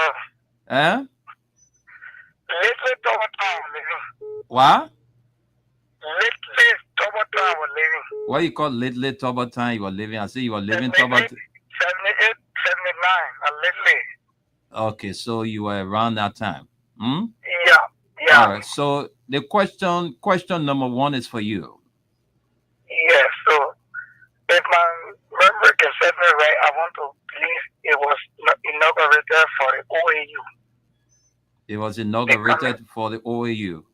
Eh? Lately, Tobatan living. What? Lately, Tobatan was living. What you call lately Tobatan you are living? I say you are living Tobatan. 78, 79, and lately. Okay, so you were around that time. Hmm? Yeah. All right. So the question number 1 is for you. Yes. So, if my memory can set me right, I want to believe it was inaugurated for the OAU. It was inaugurated for the OAU.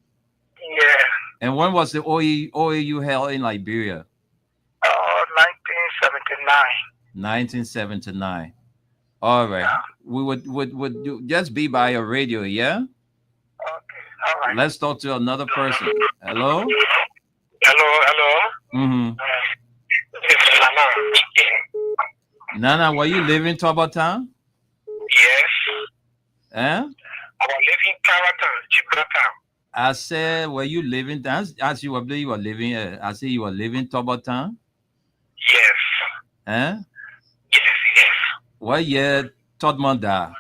Yeah. And when was the OAU held in Liberia? 1979. 1979. All right. Yeah. We would you just be by your radio, yeah? Okay. All right. Let's talk to another person. Hello? Hello. Mm-hmm. This is Nana. Nana, were you living in Tobatan? Yes. Eh? I was living in Gibraltar. I said, were you living? As you were living. I said you were living Tobatan. Yes. Eh? Yes. What year Todman died?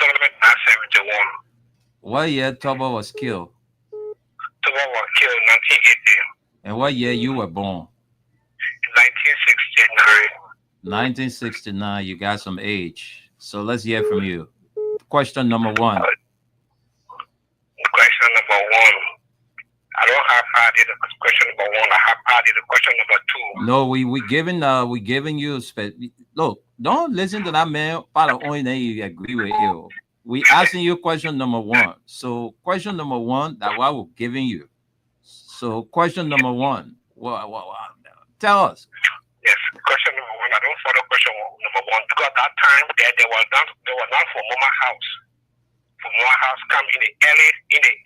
71. What year Toba was killed? Toba was killed in 1980. And what year you were born? 1969. 1969. You got some age. So let's hear from you. Question number 1. Question number 1. I don't have added the question number 1. I have added the question number 2. No, we giving you look. Don't listen to that man. Part of only thing you agree with you. We asking you question number 1. So question number 1 that what we're giving you. So question number 1. What tell us. Yes, question number 1. I don't follow question number 1 because that time they were not for Mama House. For Mama House come in the early 80s.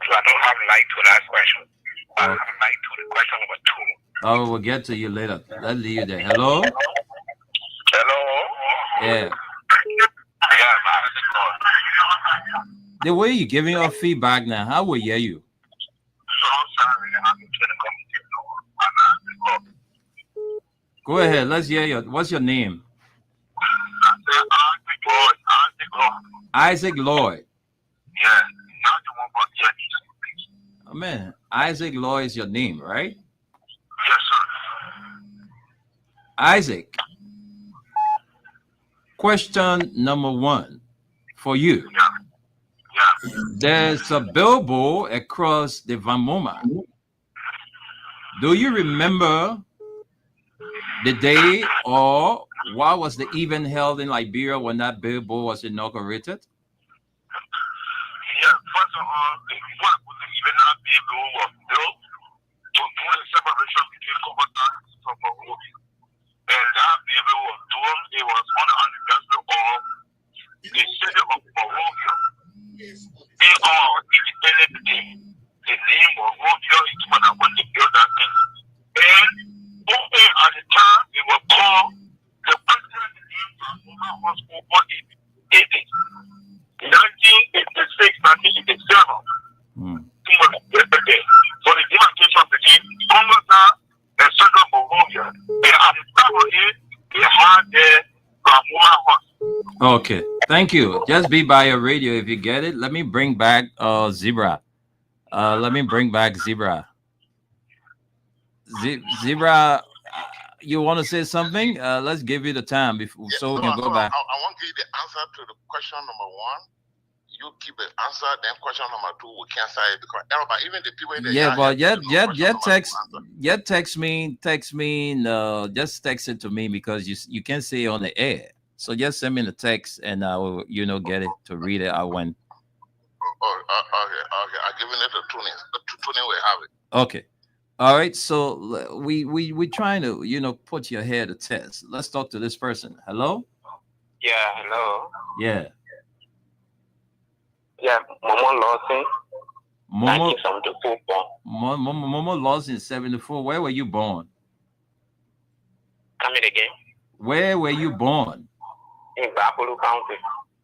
So I don't have light to that question. I have light to the question number 2. Oh, we'll get to you later. Let's leave you there. Hello? Hello? Yeah. The way you're giving us feedback now, how will hear you? So sorry, I'm trying to come to Go ahead. Let's hear you. What's your name? Isaac Lloyd. Yeah, not the one from Jennings. Oh, man, Isaac Lloyd is your name, right? Yes, sir. Isaac. Question number 1 for you. Yeah. There's a billboard across the Van Moma. Do you remember the day or what was the event held in Liberia when that billboard was inaugurated? Yeah, first of all, what was the event that billboard was built to do the separation between Commonwealth and Monrovia. And that billboard was done, it was on the anniversary of the city of Monrovia. They are independent day. The name Monrovia is when they built that thing. And okay, at the time, it was called the president name was over 80. 1986, 1987. So the demarcation between Congress and Central Monrovia. And at the time of it, they had the Ramona House. Okay, thank you. Just be by your radio if you get it. Let me bring back Zebra. Let me bring back Zebra. Zebra, you want to say something? Let's give you the time before, so we can go back. I want to give the answer to the question number 1. You keep the answer, then question number 2 we can't say it because everybody, even the people in the text me, no, just text it to me because you can't say it on the air. So just send me the text and I will, get it to read it out when. Okay. I'm giving it to Tony. Tony will have it. Okay. All right. So we trying to, put your hair to test. Let's talk to this person. Hello? Yeah, hello. Yeah. Yeah, Momo Lawson. Momo lost in 74. Where were you born? Come in again. Where were you born? In Bapulu County.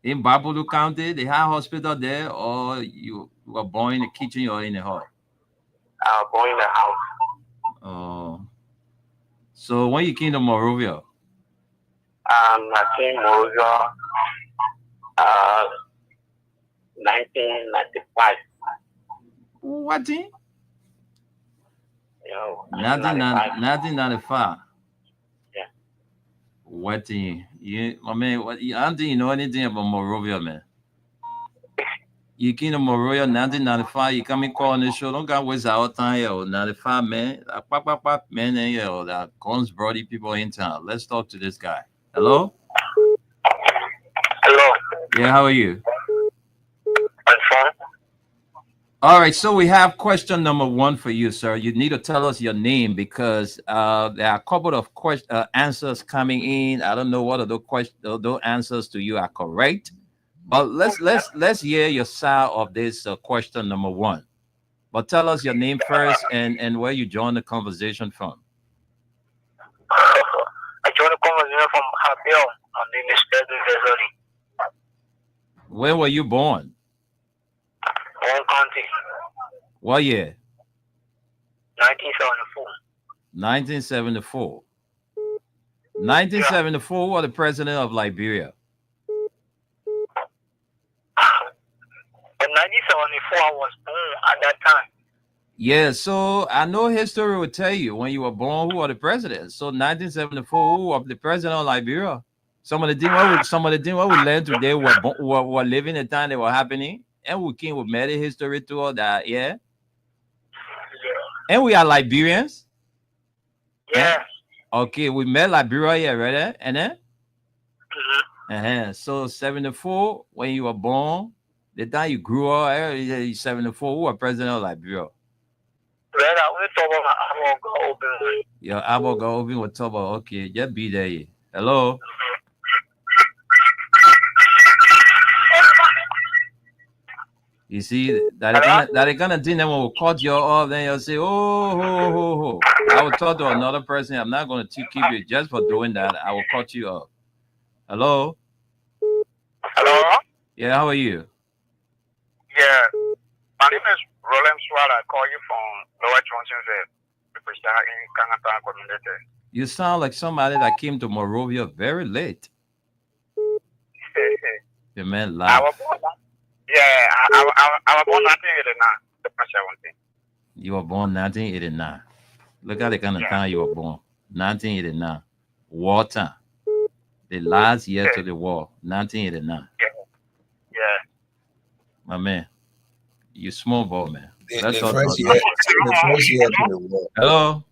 In Bapulu County? They have hospital there, or you were born in the kitchen or in the hall? I was born in the house. Oh. So when you came to Monrovia? I came to Monrovia 1995. What? Yo, 1995. Yeah. What? I mean, I don't think you know anything about Monrovia, man. You came to Monrovia 1995. You come and call on the show. Don't go waste our time here. 95, man. Man, that guns brought the people in town. Let's talk to this guy. Hello? Hello. Yeah, how are you? I'm fine. All right, so we have question number 1 for you, sir. You need to tell us your name because there are a couple of answers coming in. I don't know what those answers to you are correct, but let's hear your side of this question number 1. But tell us your name first and where you joined the conversation from. I joined the conversation from Habil. My name is Edwin Vezoli. Where were you born? Own County. What year? 1974. 1974. 1974, who was the president of Liberia? In 1974, I was born at that time. Yeah, so I know history will tell you when you were born who are the president. So 1974, who was the president of Liberia? Some of the things what we learned today were living the time they were happening. And we came with many history to all that, yeah. And we are Liberians. Yeah. Okay, we met Liberia here, right? And then? So 74, when you were born, the time you grew up, 74, who was president of Liberia? Your abo go open with Toba. Okay, just be there. Hello. You see that they gonna think that when we cut you off, then you'll say, oh. I will talk to another person. I'm not gonna keep you just for doing that. I will cut you off. Hello. Hello. Yeah, how are you? Yeah. My name is Roland Swara. I call you from Lower Johnsonville. In Kanata community. You sound like somebody that came to Morovia very late. Your man laugh. Yeah, I was born 1989. You were born 1989. Look at the kind of time you were born. 1989. Water. The last year to the war. 1989. Yeah. My man. You small boy, man. The first year to the war. Hello?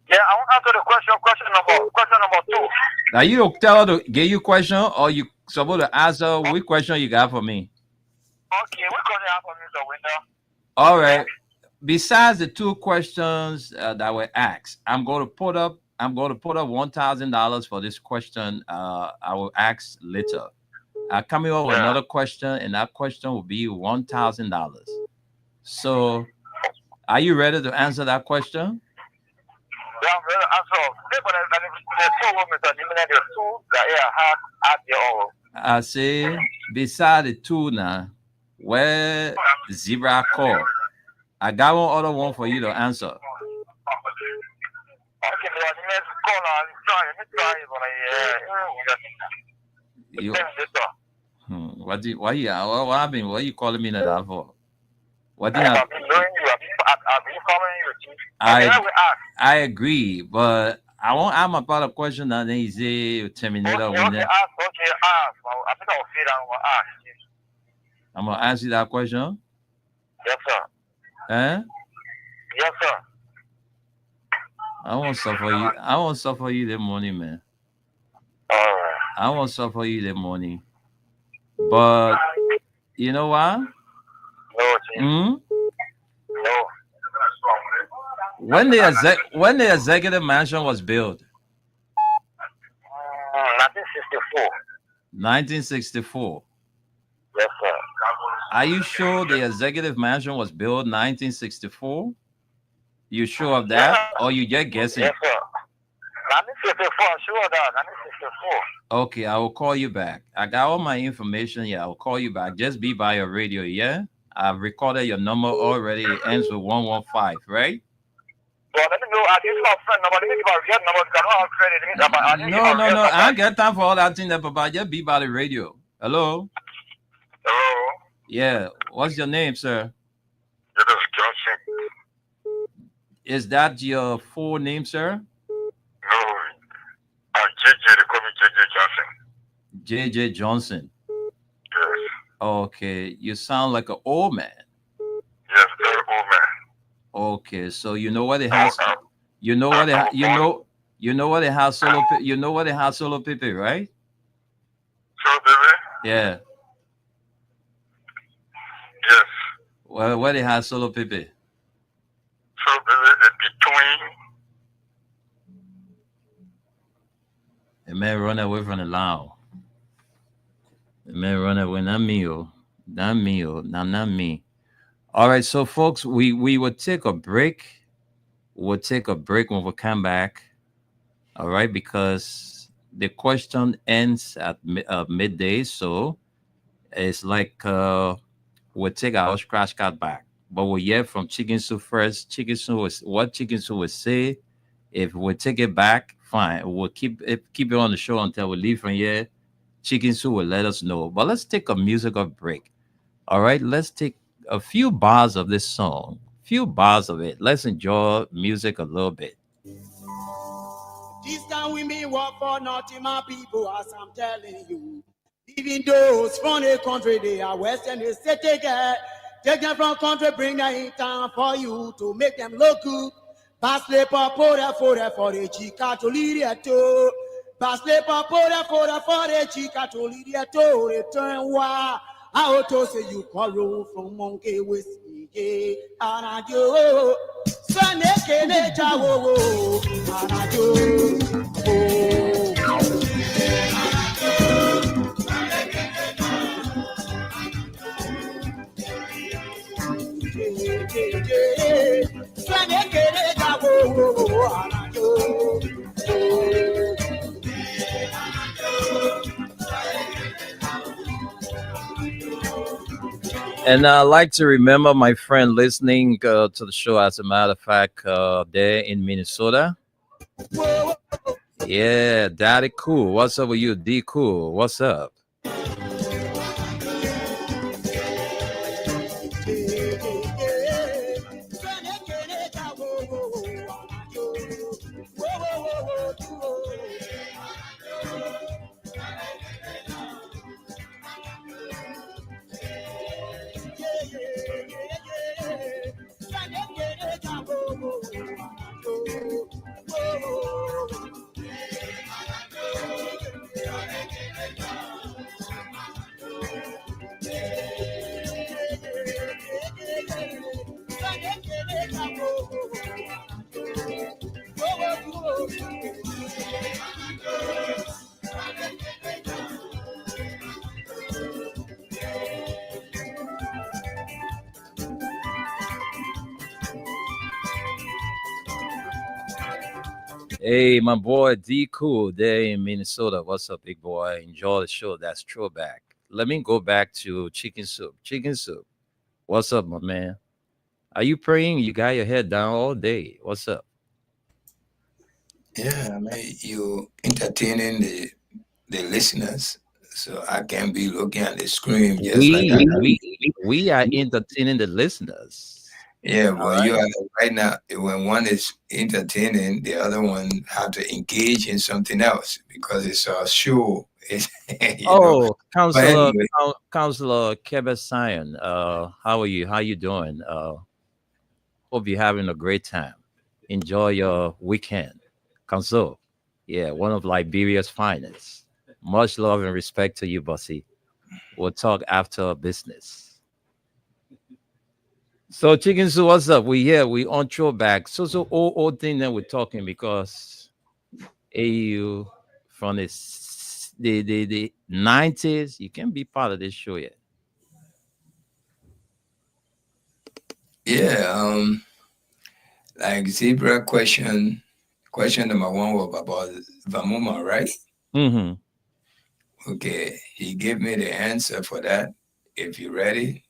Yeah, I want to answer the question number 2. Now you tell her to get you question or you supposed to answer which question you got for me? Okay, what question you have for me, the window? All right. Besides the 2 questions that were asked, I'm going to put up $1,000 for this question. I will ask later. I'm coming up with another question, and that question will be $1,000. So, are you ready to answer that question? Yeah, I'm ready to answer. I say, beside the 2 now, where zebra call? I got one other one for you to answer. What happened? What are you calling me that for? What did I agree, but I won't ask about a question that then you say Terminator. I'm gonna ask you that question. Yes, sir. Eh? Yes, sir. I won't suffer you. I won't suffer you the money, man. All right. I won't suffer you the money. But you know what? No. When the executive mansion was built? 1964. 1964. Yes, sir. Are you sure the executive mansion was built 1964? You sure of that, or you just guessing? Yes, sir. 1964. I'm sure of that. 1964. Okay, I will call you back. I got all my information. Yeah, I'll call you back. Just be by your radio. Yeah, I've recorded your number already. It ends with 115, right? Well, let me know. I give my friend number. Let me give my real number. I don't have credit. No. I ain't got time for all that thing there, Papa. Just be by the radio. Hello? Hello? Yeah. What's your name, sir? It is Johnson. Is that your full name, sir? No. JJ. They call me JJ Johnson. JJ Johnson. Yes. Okay. You sound like an old man. Yes, very old man. Okay, so you know what it has. You know what it. You know what it has solo. You know what it has solo pipi, right? Solo pipi. Yeah. Yes. Well, what it has solo pipi. Solo pipi is between. The man run away from the law. The man run away. Not me, oh. Not me, oh. Not me. All right, so folks, we will take a break. We'll take a break when we come back. All right, because the question ends at midday, so it's like we'll take our scratch card back. But we'll hear from Chicken Soup first. Chicken Soup is what Chicken Soup will say. If we take it back, fine. We'll keep it on the show until we leave from here. Chicken Soup will let us know. But let's take a musical break. All right, let's take a few bars of this song, few bars of it. Let's enjoy music a little bit. This time we may work for nothing, my people, as I'm telling you. Even those from the country, they are Western, they say take them from country, bring them in town for you to make them look good. Pass the papoda for the chica to lead it to. Pass the papoda for the chica to lead it to. Return why. I to say you call from monkey with me, and I do. Sunday can it and I do. Sunday can it and I do. And I like to remember my friend listening to the show. As a matter of fact, there in Minnesota. Yeah, Daddy Cool. What's up with you, D Cool? What's up? Hey, my boy D Cool there in Minnesota. What's up, big boy? Enjoy the show. That's Throwback. Let me go back to Chicken Soup. Chicken Soup. What's up, my man? Are you praying? You got your head down all day. What's up? Yeah, I mean, you entertaining the listeners, so I can be looking at the screen just like I We can. we we are entertaining the listeners. Yeah, All but you right. are right now. When one is entertaining, the other one have to engage in something else because it's a show. It's, you know. Oh, But anyway, Counselor Kebesayan. How are you? How you doing? Hope you're having a great time. Enjoy your weekend. Council. Yeah, one of Liberia's finest. Much love and respect to you, Bossy. We'll talk after business. So, Chicken Soup, what's up? We here, we on throwback. So old thing that we're talking because AU from the 90s, you can be part of this show yet. yeah. Like zebra question. Question number one was about Vamuma, right? Mm-hmm. Okay, he gave me the answer for that. If you're ready,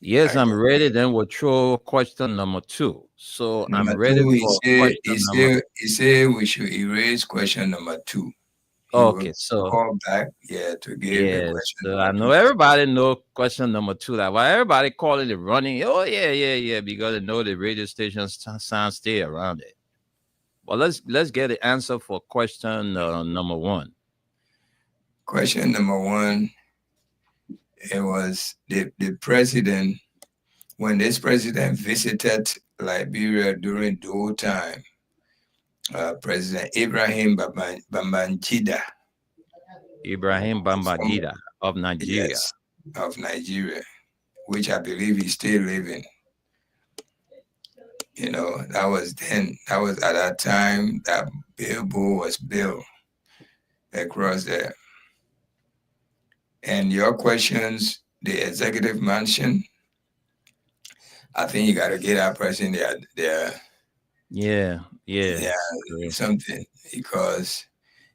Yes, I I'm go. ready. Then we'll throw question number two. So I'm Number ready two, for question number. he said we should erase question number two. He will Okay, so call back, yeah, to give the yes, question so I number two. know everybody know question number two. That why everybody calling it running. Oh yeah, because they know the radio stations sound stay around it. Well, let's get the answer for question number one. Question number one, it was the president, when this president visited Liberia during the time, President Ibrahim Babangida, Ibrahim some, Bambagida of Nigeria. yes, of Nigeria, which I believe he's still living. You know, that was then, that was at that time that billboard was built across there. And your questions, the executive mansion, I think you got to get that person there, Yeah, yeah. yeah, True. something, because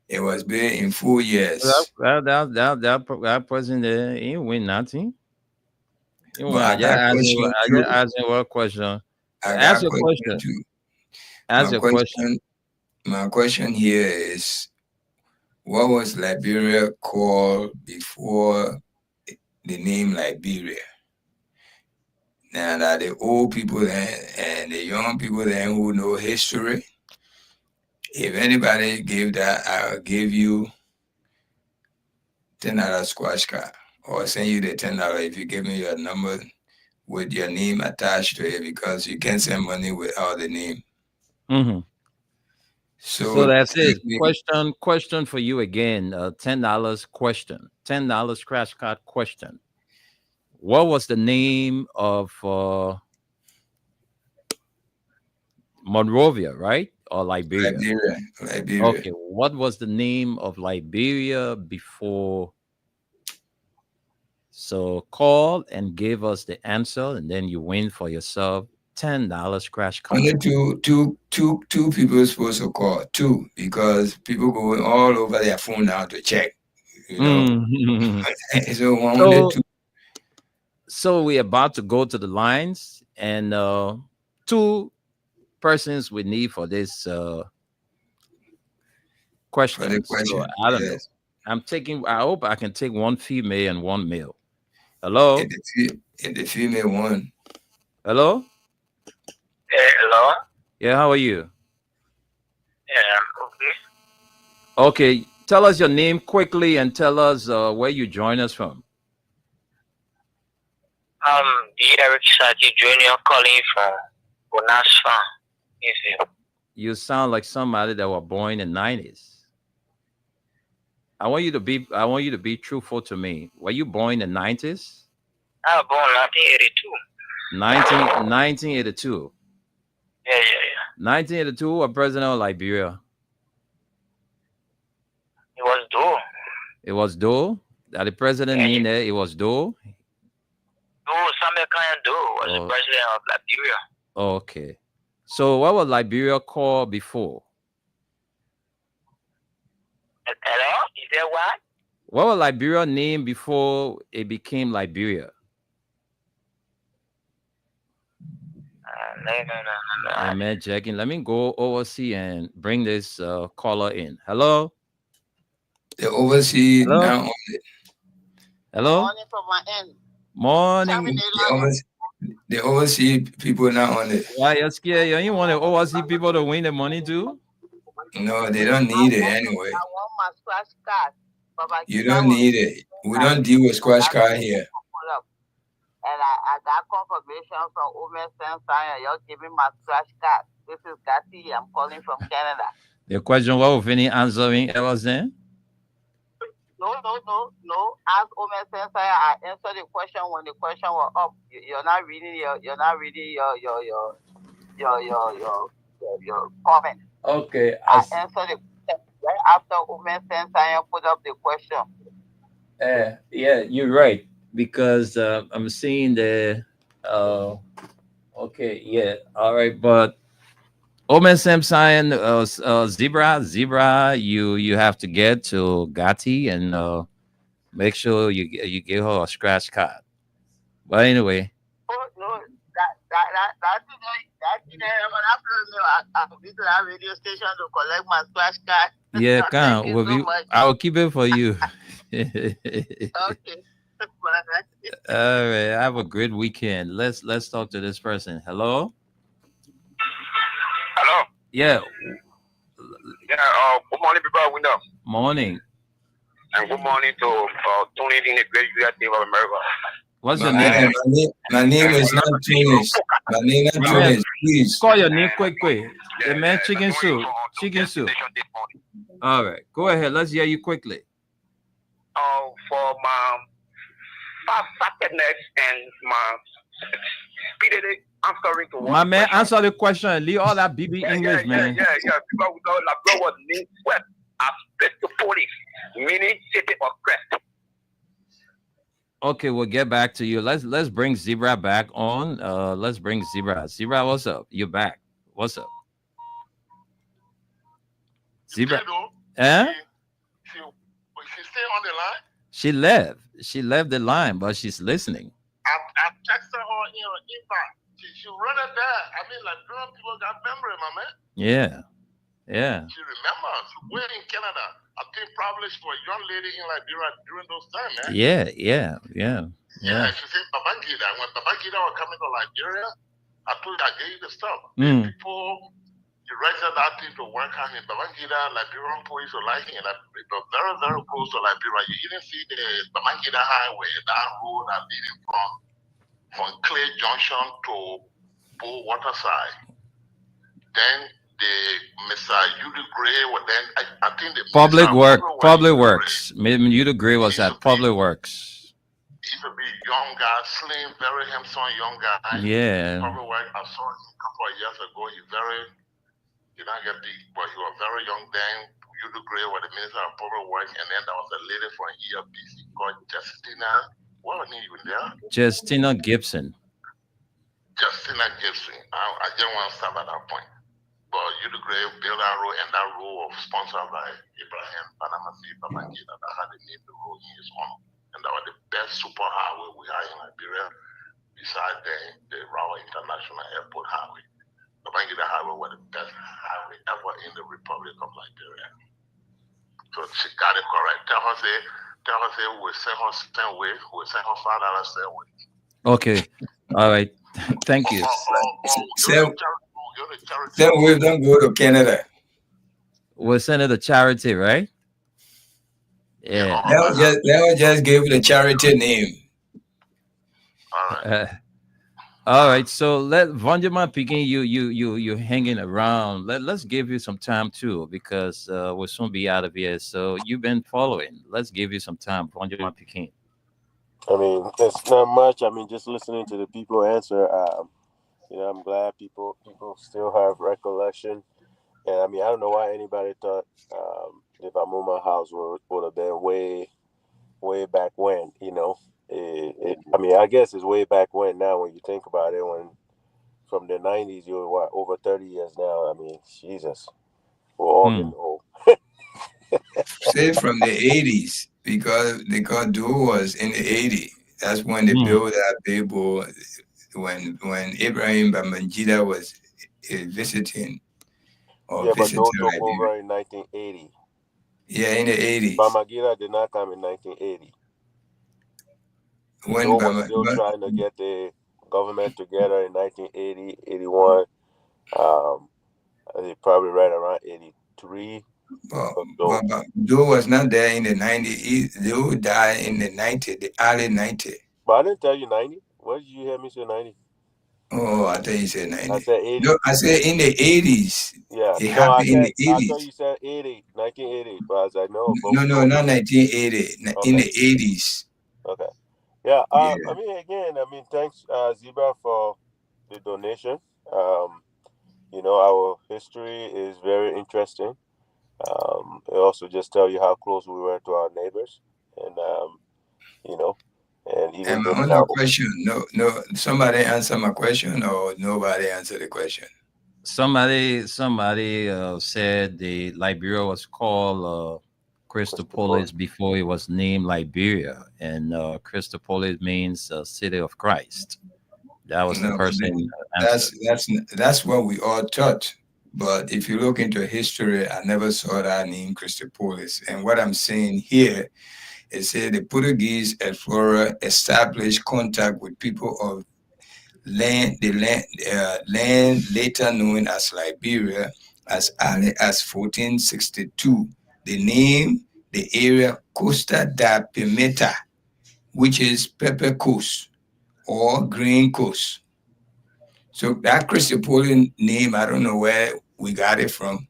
it was built in 4 years. That person there, he ain't win nothing. You But win. I got question I just too. asking one question. I Ask got your question question. too. Ask My your question. question, my question here is, what was Liberia called before the name Liberia? Now that the old people and the young people then who know history, if anybody give that, I'll give you $10 squash card or send you the $10 if you give me your number with your name attached to it, because you can't send money without the name. Mm-hmm. So So that's take it. me Question for you again. $10 question. $10 crash card question. What was the name of Monrovia, right? Or Liberia? Liberia. Okay. What was the name of Liberia before? So call and give us the answer, and then you win for yourself $10 crash card. Only two people supposed to call, two, because people going all over their phone now to check, you know. Mm. So only So two. So we're about to go to the lines, and two persons we need for this For the question. So question, I don't know. yes. I hope I can take one female and one male. Hello? If the female one, Hello? Hello? Yeah, how are you? Yeah, okay. Okay, tell us your name quickly and tell us where you join us from. Eric Saji Jr. calling from Bonas Farm. Easy. You sound like somebody that were born in the 90s. I want you to be truthful to me. Were you born in the 90s? I was born 1982. 1982. Yeah. 1982, or president of Liberia? It was Dole. It was Dole. That the president Yeah, mean that it was Dole? Dole, Samuel Kanye Dole was the Oh, president of Liberia. okay. So what was Liberia called before? Hello? Is there what? What was Liberia named before it became Liberia? No. Hey man, checking. Let me go overseas and bring this caller in. Hello? the overseas Hello? now on Hello? Morning from my end. Morning. the overseas people now on it. Why you scared? You want to oversee people to win the money too? No, they don't need it anyway. I want my scratch card. You don't need it. We don't deal with scratch card here. And I got confirmation from Women Sense and y'all give me my scratch card. This is Gatti. I'm calling from Canada. The question was any answering ever then? No. Ask Women Sense I answered the question when the question was up. You're not reading your comment. Okay. I answered the question right after Women Sense I put up the question. Yeah, you're right. Because I'm seeing the okay, yeah, all right, but Omen Samson, Zebra, you have to get to Gatti and make sure you give her a scratch card. But anyway, No, I'll be to that radio station to collect my scratch card. yeah, Thank can you so much. I'll keep it for you. Okay. All right, have a great weekend. Let's talk to this person. Hello. Hello? Yeah. Yeah, good morning, people. We know. Morning. And good morning to tuning in the great USA of America. What's your name? My name is not Tunis. My name is not Tunis. Please call your name quick. The man, chicken soup. Chicken soup. All right, go ahead. Let's hear you quickly. For my fastness and my speedily answering to my man, answer the question and leave all that BB English, man. Yeah. People who know like was named sweat as the police, meaning city or crest. Okay, we'll get back to you. Let's bring Zebra back on. Let's bring Zebra. Zebra, what's up? You're back. What's up? Zebra. She stay on the line? She left. She left the line, but she's listening. I texted her invite. She run it there. I mean, like, people got memory, my man. Yeah. She remembers. She went in Canada. I think probably she was a young lady in Liberia during those times, man. Yeah. She said Babangida. When Babangida was coming to Liberia, I told her I gave you the stuff. Before you registered that thing to work on in Babangida, Liberian police were like it was very, very close to Liberia. You didn't see the Babangida Highway, that road that leading from Clay Junction to Bull Waterside. Then the Mr. Judy Gray was then I think the Public Works. Maybe Judy Gray was at Public Works. He used to be young guy, slim, very handsome young guy. Yeah. Public Works. I saw him a couple of years ago. He didn't get big, but he was very young then. Judy Gray was the Minister of Public Works, and then there was a lady from EFBC called Justina. What was her name there? Justina Gibson. I didn't want to stop at that point. But Judy Gray built that road, and that road was sponsored by Abraham Panamasi Babangida. That had the name the road in his honor. and that was the best superhighway we had in Liberia, besides the Rawa International Airport Highway. The Babangida Highway was the best highway ever in the Republic of Liberia. So she got it correct. Tell her say we send her same way, we send her $5 same way. Okay. All right. Thank you. So we don't go to Canada. We'll send it a charity, right? Yeah. That was just give the charity name. All right. So let Vanjaman Peking, you hanging around. Let's give you some time too, because we'll soon be out of here. So you've been following. Let's give you some time, Vanjaman Peking. I mean, it's not much. I mean, just listening to the people answer. I'm glad people still have recollection. And I mean, I don't know why anybody thought the Bamuma house would have been way back when. I mean, I guess it's way back when now when you think about it. When from the 90s, you're what, over 30 years now. I mean, Jesus, we're all getting old. Say from the 80s, because Duo was in the 80s. That's when they built that Bible. When Ibrahim Babangida was visiting But those took over in 1980. Yeah, in the 80s. Babangida did not come in 1980. When was still trying to get the government together in 1980, 81. Probably right around 83. Duo was not there in the 90s. Duo died in the 90s, the early 90s. But I didn't tell you 90. What did you hear me say 90? Oh, I thought you said 90. I said 80. No, I said in the 80s. Yeah. It happened in the 80s. I thought you said 80, 1980. But I was like, no. No, not 1980. Okay. In the 80s. Okay. Yeah. I mean, again, thanks, Zebra, for the donation. Our history is very interesting. It also just tell you how close we were to our neighbors, and and even on the question, no, somebody answer my question, or nobody answer the question. Somebody said the Liberia was called Christopolis before it was named Liberia, and Christopolis means city of Christ. That was the person. That's what we all taught. But if you look into history, I never saw that name Christopolis. And what I'm saying here is that the Portuguese explorer established contact with people of land later known as Liberia as early as 1462. They named the area Costa da Pimenta, which is Pepper Coast or Green Coast. So that Christopolian name, I don't know where we got it from,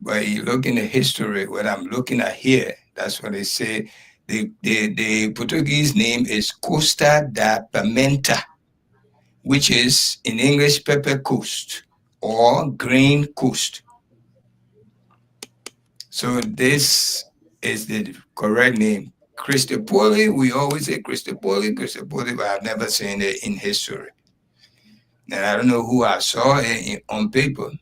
but you look in the history, what I'm looking at here, that's what they say. The Portuguese name is Costa da Pimenta, which is in English Pepper Coast or Green Coast. So this is the correct name. Christopoli, we always say Christopoli, but I've never seen it in history. And I don't know who I saw it on paper.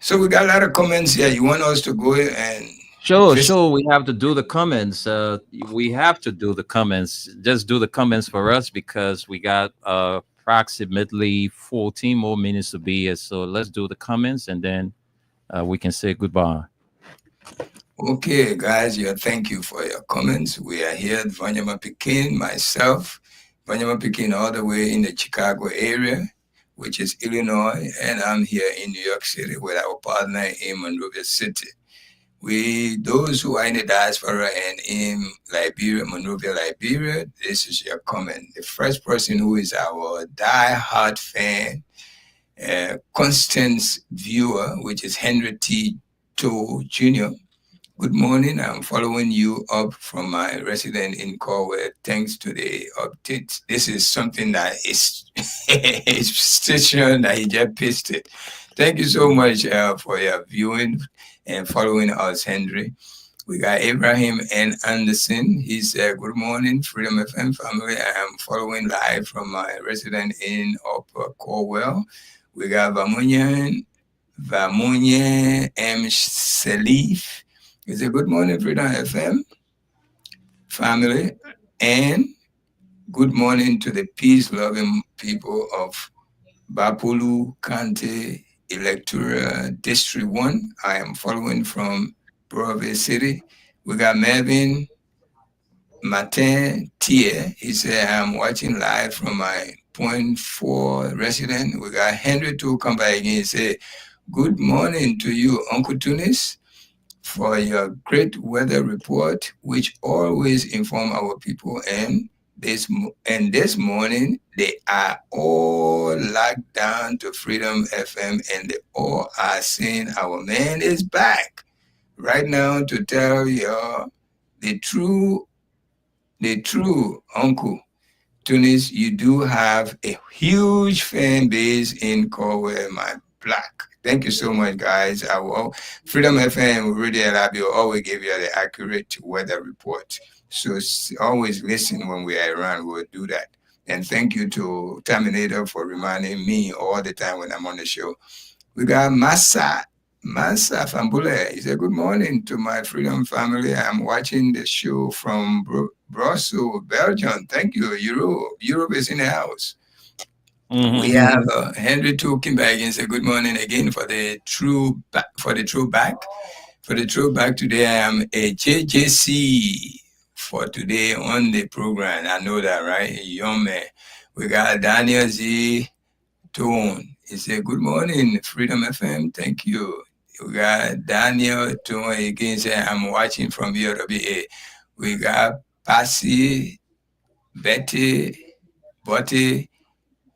So we got a lot of comments here. You want us to go and Sure. We have to do the comments. We have to do the comments. Just do the comments for us because we got approximately 14 more minutes to be here. So let's do the comments and then we can say goodbye. Okay, guys. Thank you for your comments. We are here, Vanyama Pekin, myself, Vanyama Pekin, all the way in the Chicago area, which is Illinois, and I'm here in New York City with our partner in Monrovia City. Those who are in the diaspora and in Liberia, Monrovia, Liberia, this is your comment. The first person who is our die-hard fan, constant viewer, which is Henry T. Toe Jr. Good morning. I'm following you up from my residence in Corwell. Thanks to the updates. This is something that is station that he just pasted. Thank you so much for your viewing and following us, Henry. We got Abraham N. Anderson. He said, good morning, Freedom FM family. I am following live from my residence in Upper Corwell. We got Vamunyan M. Salif. He said, good morning, Freedom FM. family, and good morning to the peace-loving people of Bapulu County Electoral District 1. I am following from Providence City. We got Melvin Martin Tier. He said, I'm watching live from my point 4 resident. We got Henry to come by again. He said, good morning to you, Uncle Tunis, for your great weather report, which always inform our people. And this morning, they are all locked down to Freedom FM, and they all are saying our man is back right now to tell you the true, the true uncle. Tunis, you do have a huge fan base in Corway, my black. Thank you so much, guys. I will Freedom FM really allow you always give you the accurate weather report. So always listen when we are around. We'll do that. And thank you to Terminator for reminding me all the time when I'm on the show. We got Massa Fambule. He said, good morning to my Freedom family. I'm watching the show from Brussels, Belgium. Thank you, Europe. Europe is in the house. We have Henry talking back and say good morning again for the true back. For the throwback today, I am a JJC for today on the program. I know that, right? A young man. We got Daniel Z. Tone. He said, good morning, Freedom FM. Thank you. We got Daniel Tone again saying, I'm watching from UWA. We got Passy, Betty, Botti,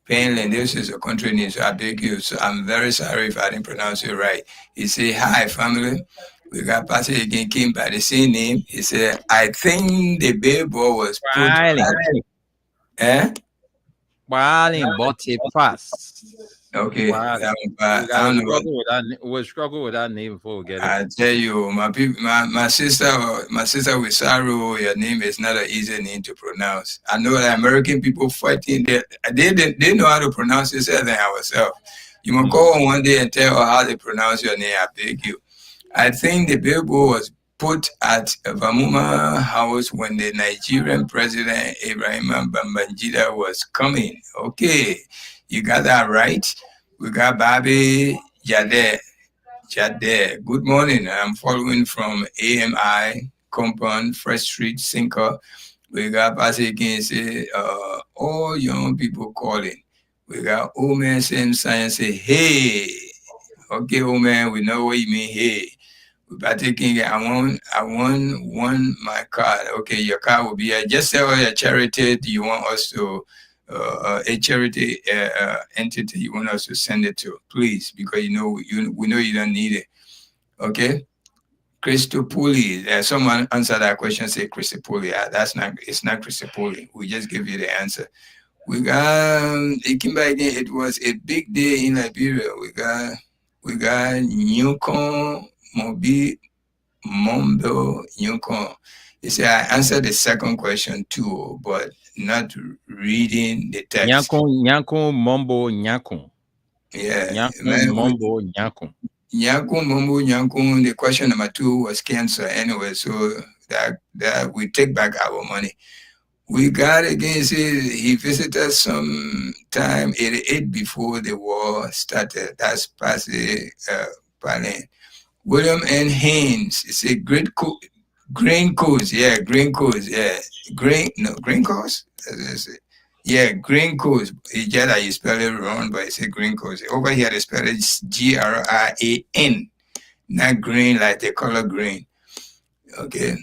Painland. This is a country name, so I beg you. So I'm very sorry if I didn't pronounce it right. He said, hi, family. We got Passy again, came by the same name. He said, I think the billboard was put at, Wilding Botte Press. okay. I don't know what. We'll struggle with that name before we get it. I tell you, my people, my sister with sorrow, your name is not an easy name to pronounce. I know that American people fighting, they know how to pronounce it better than ourselves. You must call one day and tell her how they pronounce your name. I beg you. I think the billboard was put at Vamuma House when the Nigerian president Ibrahim Babangida was coming. Okay, you got that right. We got Babi Jade. Good morning. I'm following from AMI Compound, Fresh Street, Sinker. We got Passy again say, all young people calling. We got old man same science say, hey. Okay, old man, we know what you mean, hey. We about taking it. I want my card. Okay, your card will be just tell your charity you want us to a charity entity you want us to send it to, please, because we know you don't need it. Okay, Christopoli. Someone answer that question. Say Christopoli. It's not Christopoli. We just give you the answer. We got it was a big day in Liberia. We got Newcomb Mobi Mombo Newcomb. He said I answered the second question too, but not reading the text. Nyanko Mombo Nyanko. Yeah. Mombo Nyanko. Nyanko Mombo Nyanko. The question number 2 was cancer anyway, so that we take back our money. We got again, he visited sometime 88 before the war started. That's past the Berlin. William N. Haynes, it's a green coast, yeah, green coast, yeah. Green coast? Yeah, green coast. It's just that you spell it wrong, but it's a green coast. Over here, they spell it Gran, not green like the color green. Okay.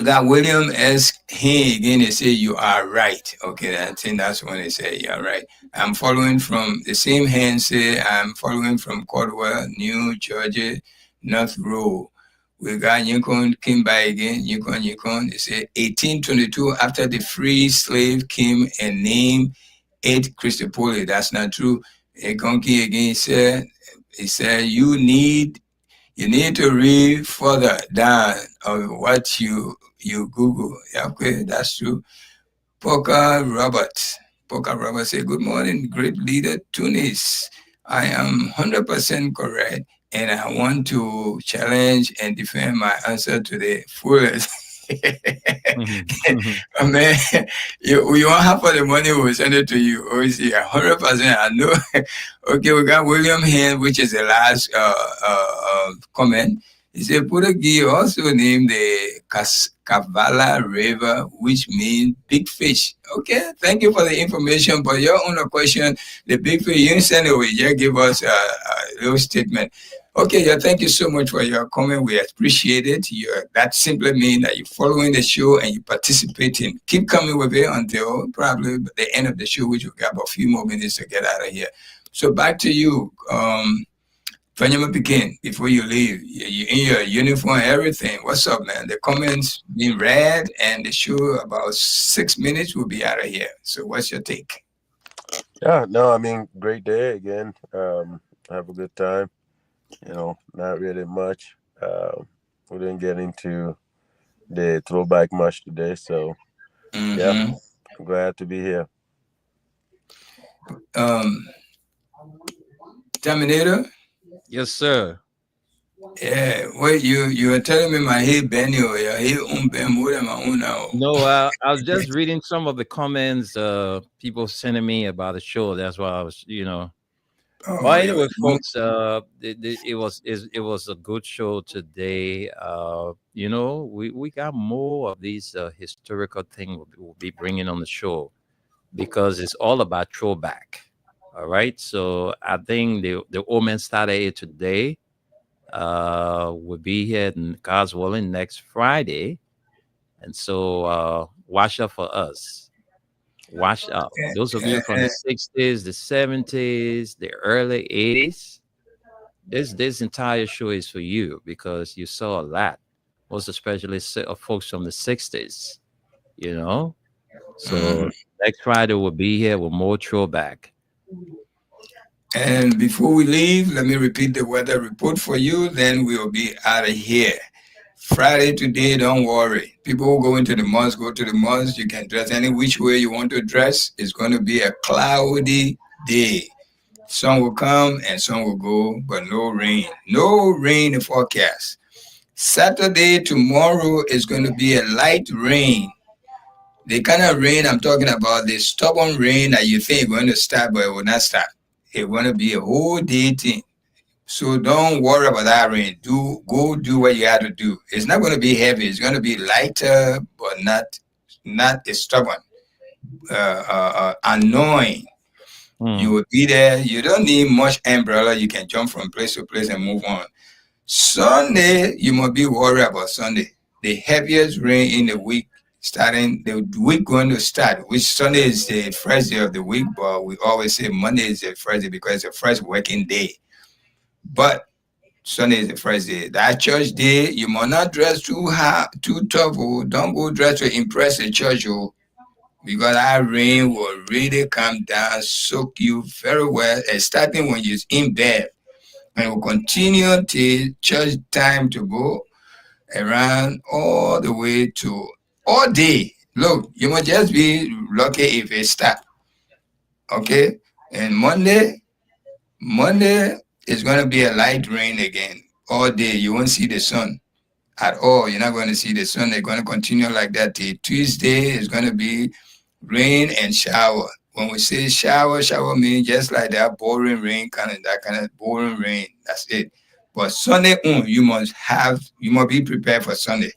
That William S. Haynes again, they say you are right. Okay, I think that's when they say you're right. I'm following from the same hand say I'm following from Caldwell, New Georgia, North Row. We got Yukon came by again, Yukon. They say 1822 after the free slave came and named it Christopoli. That's not true. Ekonki again he said you need to read further down of what you Google. Yeah, okay, that's true. Poker Robert say, good morning, great leader Tunis. I am 100% correct, and I want to challenge and defend my answer to the fullest. Man, you want half of the money, we'll send it to you. Oh, see, 100%. I know. Okay, we got William Hand, which is the last comment. He said, Puragi also named the Kavala River, which means big fish. Okay, thank you for the information. But your own question, the big fish, you didn't send it away. Just give us a little statement. Okay, yeah, thank you so much for your comment. We appreciate it. That simply means that you're following the show and you participating. Keep coming with it until probably the end of the show, which we got about a few more minutes to get out of here. So back to you, Fanyama Pekin, before you leave. You in your uniform, everything. What's up, man? The comments being read and the show about 6 minutes will be out of here. So what's your take? Yeah, no, I mean, great day again. Have a good time. Not really much. We didn't get into the throwback much today, so yeah, glad to be here. Terminator? Yes, sir. Yeah, wait, you were telling me my head Benny or your head my own now. No, I was just reading some of the comments people sending me about the show. That's why I was, But anyway, folks, it was a good show today. We got more of these historical things we'll be bringing on the show because it's all about throwback. All right, so I think the Omen started today. We'll be here in God's willing next Friday, and so watch out for us. Watch out. Those of you from the 60s, the 70s, the early 80s, this entire show is for you because you saw a lot, most especially folks from the 60s, So next Friday we'll be here with more throwback. And before we leave, let me repeat the weather report for you, then we'll be out of here. Friday today, don't worry. People who go into the mosque, go to the mosque. You can dress any which way you want to dress. It's going to be a cloudy day. Sun will come and sun will go, but no rain. No rain in forecast. Saturday, tomorrow is going to be a light rain. The kind of rain I'm talking about, the stubborn rain that you think is going to start, but it will not start. It's going to be a whole day thing. So don't worry about that rain. Go do what you have to do. It's not going to be heavy. It's going to be lighter, but not stubborn, annoying. You will be there. You don't need much umbrella. You can jump from place to place and move on. Sunday, you must be worried about Sunday. The heaviest rain in the week, starting the week going to start, which Sunday is the first day of the week, but we always say Monday is the first day because it's the first working day. But Sunday is the first day. That church day, you must not dress too hard, too tough. Oh. Don't go dress to impress the church, because that rain will really come down, soak you very well, and starting when you're in bed. And will continue till church time to go around all the way to all day. Look, you must just be lucky if it starts. Okay? And Monday is going to be a light rain again. All day. You won't see the sun at all. You're not going to see the sun. They're going to continue like that till Tuesday. Is going to be rain and shower. When we say shower means just like that boring rain, that kind of boring rain. That's it. But Sunday, you must be prepared for Sunday.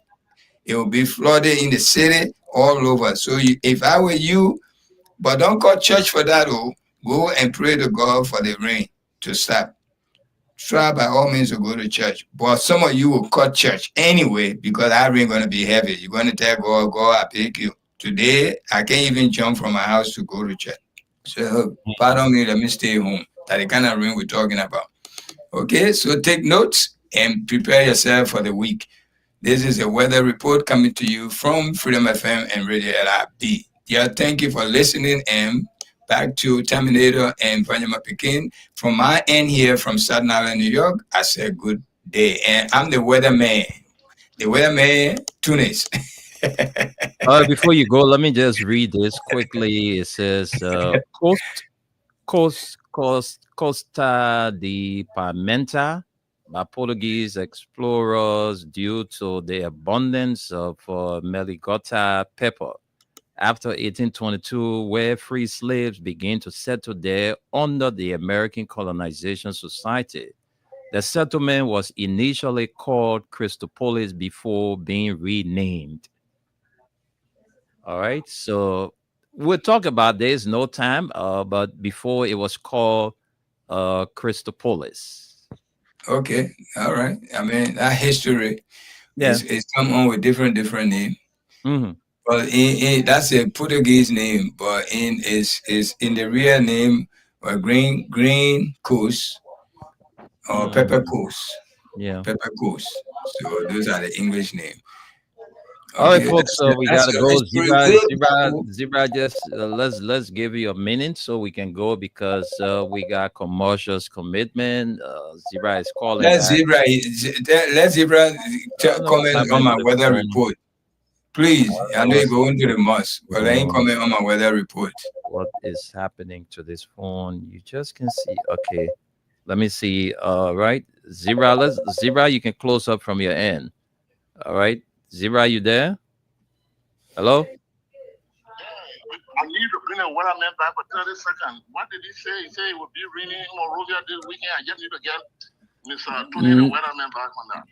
It will be flooded in the city all over. So if I were you, but don't call church for that. Go and pray to God for the rain to stop. Try by all means to go to church. But some of you will cut church anyway because that rain going to be heavy. You're going to tell God, I pick you. Today, I can't even jump from my house to go to church. So, pardon me, let me stay home. That's the kind of rain we're talking about. Okay, so take notes and prepare yourself for the week. This is a weather report coming to you from Freedom FM and Radio LRB. Yeah, thank you for listening, and back to Terminator and Vanyama Pekin. From my end here from Staten Island, New York, I say good day. And I'm the weatherman. The weatherman, Tunis. Before you go, let me just read this quickly. It says, Costa de Pimenta by Portuguese explorers due to the abundance of Meligota pepper. After 1822, where free slaves began to settle there under the American Colonization Society. The settlement was initially called Christopolis before being renamed. All right, so we'll talk about this no time, but before it was called Christopolis. Okay, all right. I mean, that history Yeah. is come on with different name. Mm-hmm. But that's a Portuguese name, but is in the real name green coast or pepper coast. Yeah. Pepper coast. So those are the English name. All right, Okay, folks. So we that's gotta your go. history. Good. Zebra. Just let's give you a minute so we can go because we got commercials commitment. Zebra is calling Let back. Zebra No, what comment on happened my to the weather phone? report. Please, I know you're What's going to the mosque, but I ain't comment on my weather report. what is happening to this phone? You just can see. Okay, let me see. Right, Zebra. Zebra. You can close up from your end. All right, Zebra. You there? Hello. I need to bring a weatherman back for 30 seconds. What did he say? He said it would be raining in Monrovia this weekend. I just need to get Mr. Tony, the weatherman, back on that.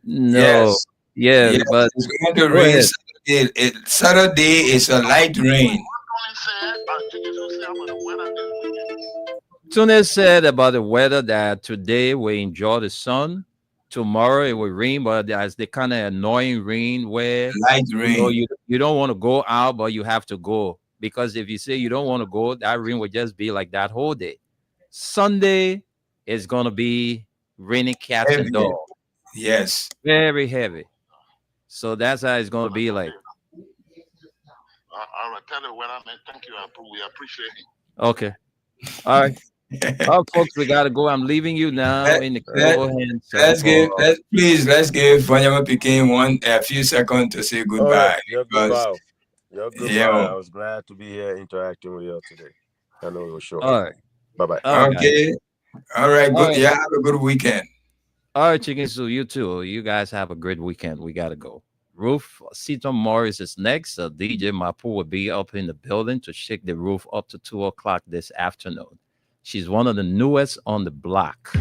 No. Yes. Yeah, Yes, but it's going to go rain ahead. Saturday. Saturday is a light rain. Tony said, Chicken say about the weather this weekend. Tune said about the weather that today we enjoy the sun. Tomorrow it will rain, but there's the kind of annoying rain where Light rain. you don't want to go out, but you have to go. Because if you say you don't want to go, that rain will just be like that whole day. Sunday is gonna be raining cats Heavy. and dogs. Yes. Very heavy. So that's how it's gonna be like. All right, tell the weatherman, thank you. We appreciate him. Okay. All right. Oh, folks, we gotta go. I'm leaving you now in the capable hands. Let's give Vanyama Peking a few seconds to say goodbye. Goodbye. I was glad to be here interacting with you today. I know it was short. All right. Bye-bye. Okay. All right. Good. Right. Yeah, have a good weekend. All right, Chicken Soup, you too. You guys have a great weekend. We gotta go. Roof Seaton Morris is next. DJ Mapu will be up in the building to shake the roof up to 2 o'clock this afternoon. She's one of the newest on the block.